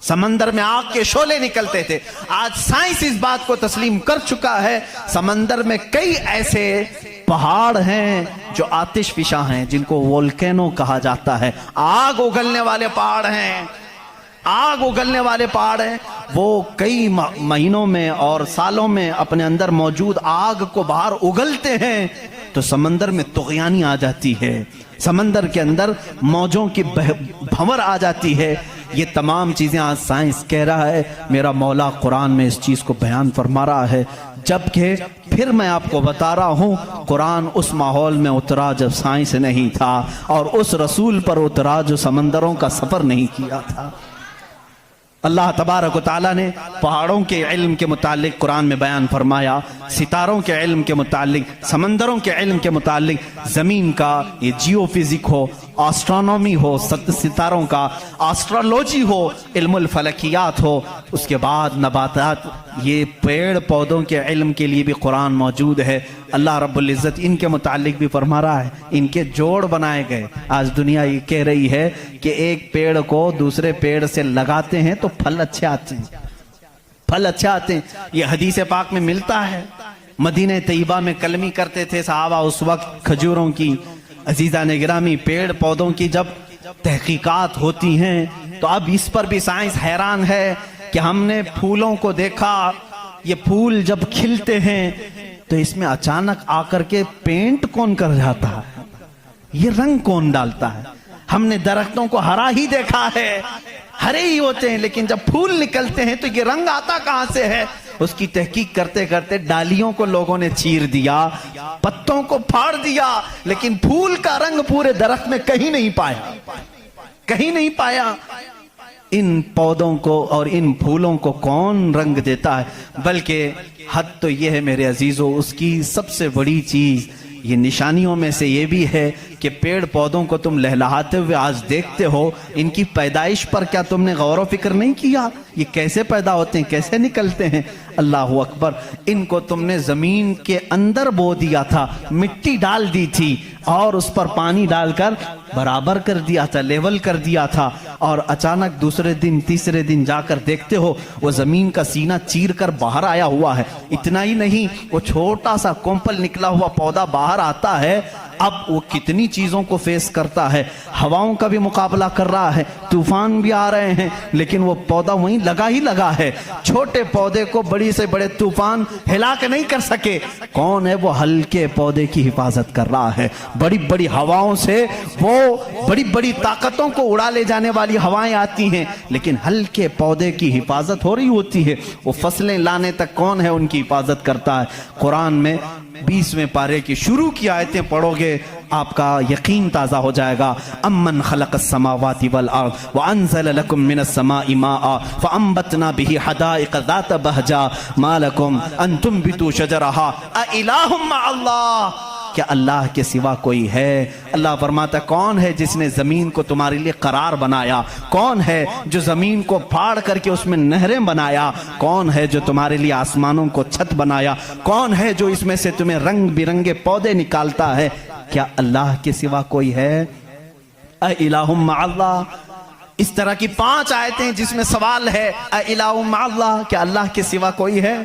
समंदर में आग के शोले निकलते थे। आज साइंस इस बात को तस्लीम कर चुका है, समंदर में कई ऐसे पहाड़ हैं जो आतिशफिशा हैं, जिनको वोल्केनो कहा जाता है। आग उगलने वाले पहाड़ हैं, आग उगलने वाले पहाड़ हैं। वो कई महीनों में और सालों में अपने अंदर मौजूद आग को बाहर उगलते हैं, तो समंदर में तुग़यानी आ जाती है, समंदर के अंदर मौजों की भंवर आ जाती है। ये तमाम चीजें आज साइंस कह रहा है, मेरा मौला कुरान में इस चीज को बयान फरमा रहा है। जबकि फिर मैं आपको बता रहा हूं, कुरान उस माहौल में उतरा जब साइंस नहीं था, और उस रसूल पर उतरा जो समंदरों का सफर नहीं किया था। अल्लाह तबारक व तआला ने पहाड़ों के इल्म के मुतालिक कुरान में बयान फरमाया, सितारों के इल्म के मुतालिक, समंदरों के इल्म के मुतालिक, जमीन का ये जियोफिजिक हो, एस्ट्रोनॉमी हो, सितारों का एस्ट्रोलॉजी हो, इल्मुल फलकियात हो, उसके बाद नबातात, ये पेड़ पौधों के इल्म के लिए भी कुरान मौजूद है। अल्लाह रब्बुल इज़्ज़त इनके मुतालिक भी फरमा रहा है, इनके जोड़ बनाए गए। आज दुनिया ये कह रही है कि एक पेड़ को दूसरे पेड़ से लगाते हैं तो फल अच्छे आते हैं, फल अच्छे आते हैं। ये हदीस पाक में मिलता है। मदीने तैयबा में कलमी करते थे सहाबा उस वक्त खजूरों की। अजीज़ा ने गिरामी, पेड़ पौधों की जब तहकीकात होती हैं तो अब इस पर भी साइंस हैरान है कि हमने फूलों को देखा, ये फूल जब खिलते हैं तो इसमें अचानक आकर के पेंट कौन कर जाता है, ये रंग कौन डालता है। हमने दरख्तों को हरा ही देखा है, हरे ही होते हैं, लेकिन जब फूल निकलते हैं तो ये रंग आता कहां से है। उसकी तहकीक करते करते डालियों को लोगों ने चीर दिया, पत्तों को फाड़ दिया, लेकिन फूल का रंग पूरे दरख्त में कहीं नहीं पाया, कहीं नहीं पाया। इन पौधों को और इन फूलों को कौन रंग देता है। बल्कि हद तो यह है मेरे अजीजों, उसकी सबसे बड़ी चीज ये निशानियों में से ये भी है कि पेड़ पौधों को तुम लहलहाते हुए आज देखते हो, इनकी पैदाइश पर क्या तुमने गौर व फिक्र नहीं किया? ये कैसे पैदा होते हैं, कैसे निकलते हैं? अल्लाह अकबर। इनको तुमने जमीन के अंदर बो दिया था, मिट्टी डाल दी थी और उस पर पानी डालकर बराबर कर दिया था, लेवल कर दिया था, और अचानक दूसरे दिन तीसरे दिन जाकर देखते हो वो जमीन का सीना चीर कर बाहर आया हुआ है। इतना ही नहीं, वो छोटा सा कोंपल निकला हुआ पौधा बाहर आता है। अब वो कितनी चीजों को फेस करता है, हवाओं का भी मुकाबला कर रहा है, तूफान भी आ रहे हैं, लेकिन वो पौधा वहीं लगा ही लगा है। छोटे पौधे को बड़ी से बड़े तूफान हिला के नहीं कर सके। कौन है वो हल्के पौधे की हिफाजत कर रहा है। बड़ी बड़ी हवाओं से, वो बड़ी बड़ी ताकतों को उड़ा ले जाने वाली हवाएं आती हैं, लेकिन हल्के पौधे की हिफाजत हो रही होती है। वो फसलें लाने तक कौन है उनकी हिफाजत करता है। कुरान में 20वें पारे की शुरू की आयतें पढ़ोगे, आपका यकीन ताज़ा हो जाएगा। अम्मन खलक़स समावाति वल अर्द व अंज़ल लकुम मिनस समाई माअ फ़अंबतना बिही हदाइक़ ज़ात बहजा मा लकुम अन तुंबितू शजरहा अ इलाहुम मअल्लाह। क्या अल्लाह के सिवा कोई है? अल्लाह फरमाता, कौन है जिसने जमीन को तुम्हारे लिए करार बनाया? कौन है जो जमीन को फाड़ करके उसमें नहरें बनाया? कौन है जो तुम्हारे लिए आसमानों को छत बनाया? कौन है जो इसमें से तुम्हें रंग बिरंगे पौधे निकालता है? क्या अल्लाह के सिवा कोई है? अ इलाहुम मअल्लाह। इस तरह की 5 आयतें जिसमें सवाल है, अ इलाहुम मअल्लाह, क्या अल्लाह के सिवा कोई है?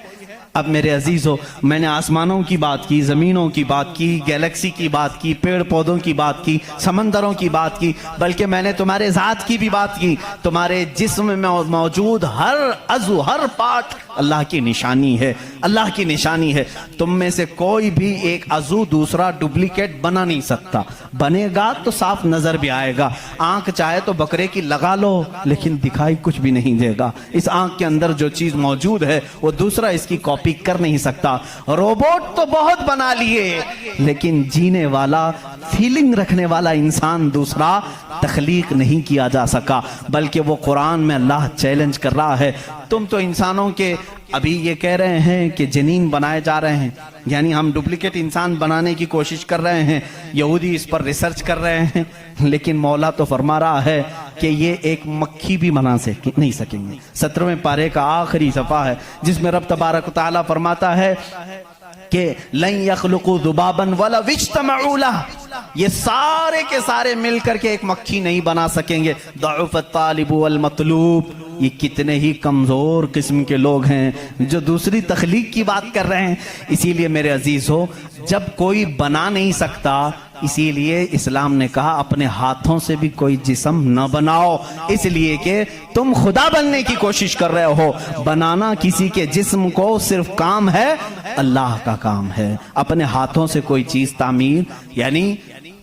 अब मेरे अजीजों, मैंने आसमानों की बात की, ज़मीनों की बात की, गैलेक्सी की बात की, पेड़ पौधों की बात की, समंदरों की बात की, बल्कि मैंने तुम्हारे ज़ात की भी बात की। तुम्हारे जिस्म में मौजूद हर अज़ू, हर पार्ट अल्लाह की निशानी है, अल्लाह की निशानी है। तुम में से कोई भी एक अज़ू दूसरा डुप्लीकेट बना नहीं सकता। बनेगा तो साफ नजर भी आएगा। आंख चाहे तो बकरे की लगा लो, लेकिन दिखाई कुछ भी नहीं देगा। इस आंख के अंदर जो चीज मौजूद है वो दूसरा इसकी कॉपी कर नहीं सकता। रोबोट तो बहुत बना लिए, लेकिन जीने वाला, फीलिंग रखने वाला इंसान दूसरा तख्लीक नहीं किया जा सका। बल्कि वो कुरान में अल्लाह चैलेंज कर रहा है, तुम तो इंसानों के अभी ये कह रहे हैं कि जनीन बनाए जा रहे हैं, यानी हम डुप्लीकेट इंसान बनाने की कोशिश कर रहे हैं। यहूदी इस पर रिसर्च कर रहे हैं, लेकिन मौला तो फरमा रहा है कि ये एक मक्खी भी बना नहीं सकेंगे। 17वें पारे का आखिरी सफ़ा है जिसमें रब तबारक व तआला फरमाता है कि लन यखलुकू ज़ुबाबन वला विज्तमऊ लह, ये सारे के सारे मिलकर के एक मक्खी नहीं बना सकेंगे। दअफ़त तालिबु वल मतलूब, ये कितने ही कमजोर किस्म के लोग हैं जो दूसरी तख्लीक की बात कर रहे हैं। इसीलिए मेरे अजीज हो, जब कोई बना नहीं सकता, इसीलिए इस्लाम ने कहा अपने हाथों से भी कोई जिस्म न बनाओ, इसलिए कि तुम खुदा बनने की कोशिश कर रहे हो। बनाना किसी के जिस्म को सिर्फ काम है, अल्लाह का काम है। अपने हाथों से कोई चीज तामीर, यानी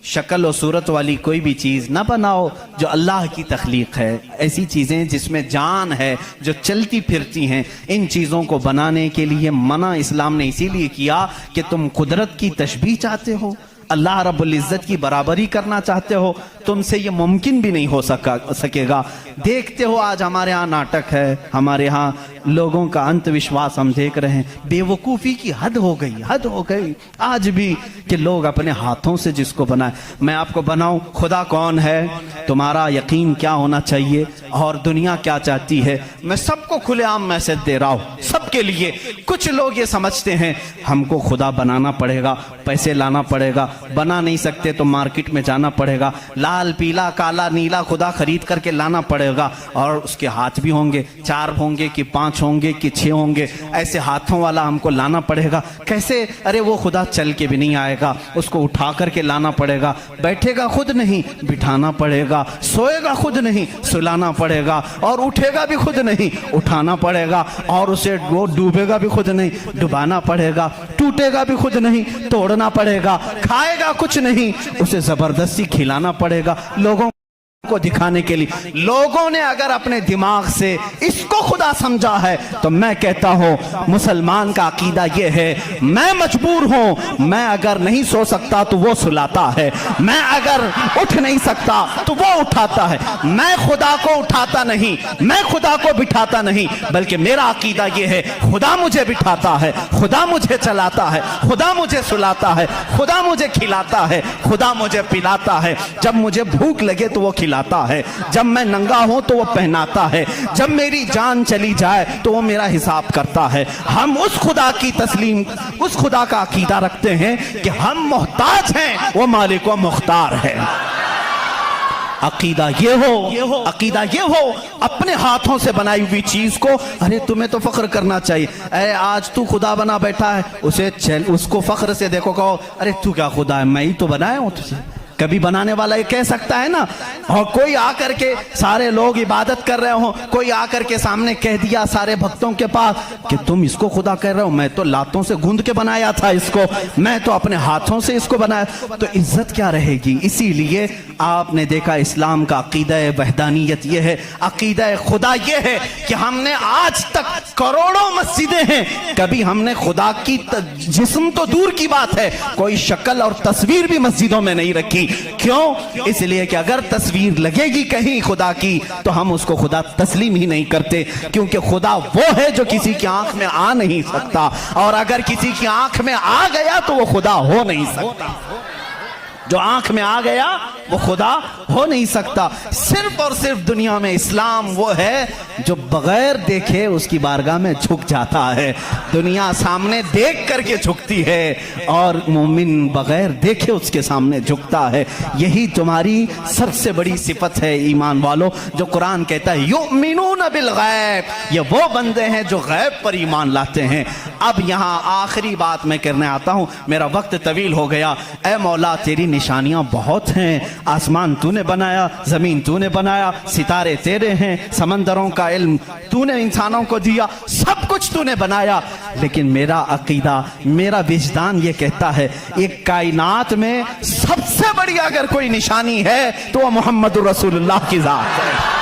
शक्ल और सूरत वाली कोई भी चीज ना बनाओ जो अल्लाह की तख्लीक है। ऐसी चीजें जिसमें जान है, जो चलती फिरती हैं, इन चीजों को बनाने के लिए मना इस्लाम ने इसीलिए किया कि तुम कुदरत की तशबीह चाहते हो, अल्लाह रब्बुल इज्जत की बराबरी करना चाहते हो, तुमसे ये मुमकिन भी नहीं हो सकेगा। देखते हो आज हमारे यहाँ नाटक है, हमारे यहाँ लोगों का अंधविश्वास हम देख रहे हैं। बेवकूफ़ी की हद हो गई, हद हो गई आज भी कि लोग अपने हाथों से जिसको बनाए। मैं आपको बनाऊं, खुदा कौन है, तुम्हारा यकीन क्या होना चाहिए और दुनिया क्या चाहती है, मैं सबको खुलेआम मैसेज दे रहा हूँ, सबके लिए। कुछ लोग ये समझते हैं हमको खुदा बनाना पड़ेगा, पैसे लाना पड़ेगा, बना नहीं सकते तो मार्केट में जाना पड़ेगा, लाल पीला काला नीला खुदा खरीद करके लाना पड़ेगा, और उसके हाथ भी होंगे, 4 होंगे कि 5 होंगे कि 6 होंगे, ऐसे हाथों वाला हमको लाना पड़ेगा। कैसे? अरे वो खुदा चल के भी नहीं आएगा, उसको उठा करके लाना पड़ेगा, बैठेगा खुद नहीं, बिठाना पड़ेगा, सोएगा खुद नहीं, सुलाना पड़ेगा, और उठेगा भी खुद नहीं, उठाना पड़ेगा, और उसे वो डूबेगा भी खुद नहीं, डुबाना पड़ेगा, टूटेगा भी खुद नहीं, तोड़ना पड़ेगा, खाएगा कुछ नहीं, उसे जबरदस्ती खिलाना पड़ेगा। लोगों को दिखाने के लिए। लोगों ने अगर अपने दिमाग से इसको खुदा समझा है तो मैं कहता हूं मुसलमान का अकीदा यह है, मैं मजबूर हूं, मैं अगर नहीं सो सकता तो वो सुलाता है, मैं अगर उठ नहीं सकता तो वो उठाता है। मैं खुदा को उठाता नहीं, मैं खुदा को बिठाता नहीं, बल्कि मेरा अकीदा यह है खुदा मुझे बिठाता है, खुदा मुझे चलाता है, खुदा मुझे सुलाता है, खुदा मुझे खिलाता है, खुदा मुझे पिलाता है। जब मुझे भूख लगे तो वो खिलाता है, जब मैं नंगा हूं तो वो पहनाता है, जब मेरी जान चली जाए तो वो मेरा हिसाब करता है। हम उस खुदा की तस्लीम, उस खुदा का अकीदा रखते हैं कि हम मोहताज हैं, वो मालिक व मुख्तार है। अकीदा ये हो, अकीदा ये हो, अपने हाथों से बनाई हुई चीज को, अरे तुम्हें तो फख्र करना चाहिए, अरे आज तू खुदा बना बैठा है, उसे चल उसको फख्र से देखो, कहो अरे तू क्या खुदा है, मैं ही तो बनाया हूं तुझे। कभी बनाने वाला ये कह सकता है ना। और कोई आकर के, सारे लोग इबादत कर रहे हो, कोई आकर के सामने कह दिया सारे भक्तों के पास कि तुम इसको खुदा कह रहे हो, मैं तो लातों से गूंद के बनाया था इसको, मैं तो अपने हाथों से इसको बनाया, तो इज्जत क्या रहेगी। इसीलिए आपने देखा इस्लाम का अकीदा वहदानियत यह है, अकीदा खुदा यह है कि हमने आज तक करोड़ों मस्जिदें हैं, कभी हमने खुदा की जिस्म तो दूर की बात है, कोई शक्ल और तस्वीर भी मस्जिदों में नहीं रखी। क्यों? इसलिए कि अगर तस्वीर लगेगी कहीं खुदा की तो हम उसको खुदा तस्लीम ही नहीं करते, क्योंकि खुदा वो है जो किसी की आंख में आ नहीं सकता, और अगर किसी की आंख में आ गया तो वो खुदा हो नहीं सकता। जो आंख में आ गया वो खुदा हो नहीं सकता। सिर्फ और सिर्फ दुनिया में इस्लाम वो है जो बगैर देखे उसकी बारगाह में झुक जाता है। दुनिया सामने देख करके झुकती है और मोमिन बगैर देखे उसके सामने झुकता है। यही तुम्हारी सबसे बड़ी सिफत है ईमान वालों, जो कुरान कहता है युमिनून बिल गैब, ये वो बंदे हैं जो गैब पर ईमान लाते हैं। अब यहाँ आखिरी बात मैं करने आता हूँ, मेरा वक्त तवील हो गया। ऐ मौला तेरी निशानियां बहुत हैं, आसमान तूने बनाया, जमीन तूने बनाया, सितारे तेरे हैं, समंदरों का इल्म तूने इंसानों को दिया, सब कुछ तूने बनाया। लेकिन मेरा अकीदा, मेरा विजदान ये कहता है एक कायनात में सबसे बड़ी अगर कोई निशानी है तो वह मोहम्मद रसूलुल्लाह की जात है।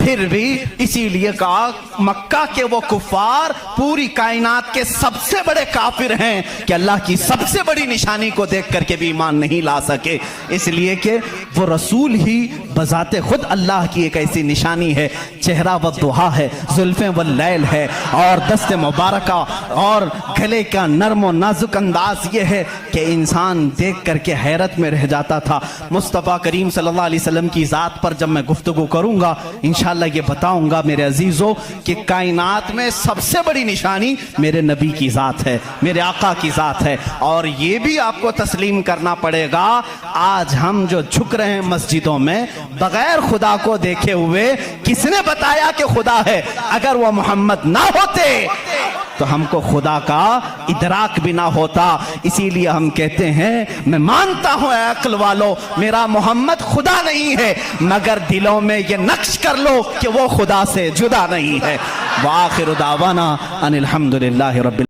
फिर भी इसीलिए कहा मक्का के वो कुफार पूरी कायनात के सबसे बड़े काफिर हैं कि अल्लाह की सबसे बड़ी निशानी को देख करके भी ईमान नहीं ला सके, इसलिए कि वो रसूल ही बजाते खुद अल्लाह की एक ऐसी निशानी है। चेहरा व दुहा है, जुल्फें व लैल है, और दस्ते मुबारका और गले का नरम और नाजुक अंदाज ये है कि इंसान देख करके हैरत में रह जाता था। मुस्तफ़ा करीम सल्लल्लाहु अलैहि वसल्लम की ज़ात पर जब मैं गुफ्तगू करूँगा इंशाअल्लाह ये बताऊंगा मेरे अजीजों कि कायनात में सबसे बड़ी निशानी मेरे नबी की ज़ात है, मेरे आका की ज़ात है। और ये भी आपको तस्लीम करना पड़ेगा, आज हम जो झुक रहे हैं मस्जिदों में बगैर खुदा को देखे हुए, किसने बताया कि खुदा है? अगर वो मोहम्मद ना होते तो हमको खुदा का इदराक भी ना होता। इसीलिए हम कहते हैं मैं मानता हूं अक्ल वालों मेरा मोहम्मद खुदा नहीं है, मगर दिलों में ये नक्श कर लो कि वो खुदा से जुदा नहीं है। वाखिर दावाना अनिल हम्दुलिल्लाहि रब्बिल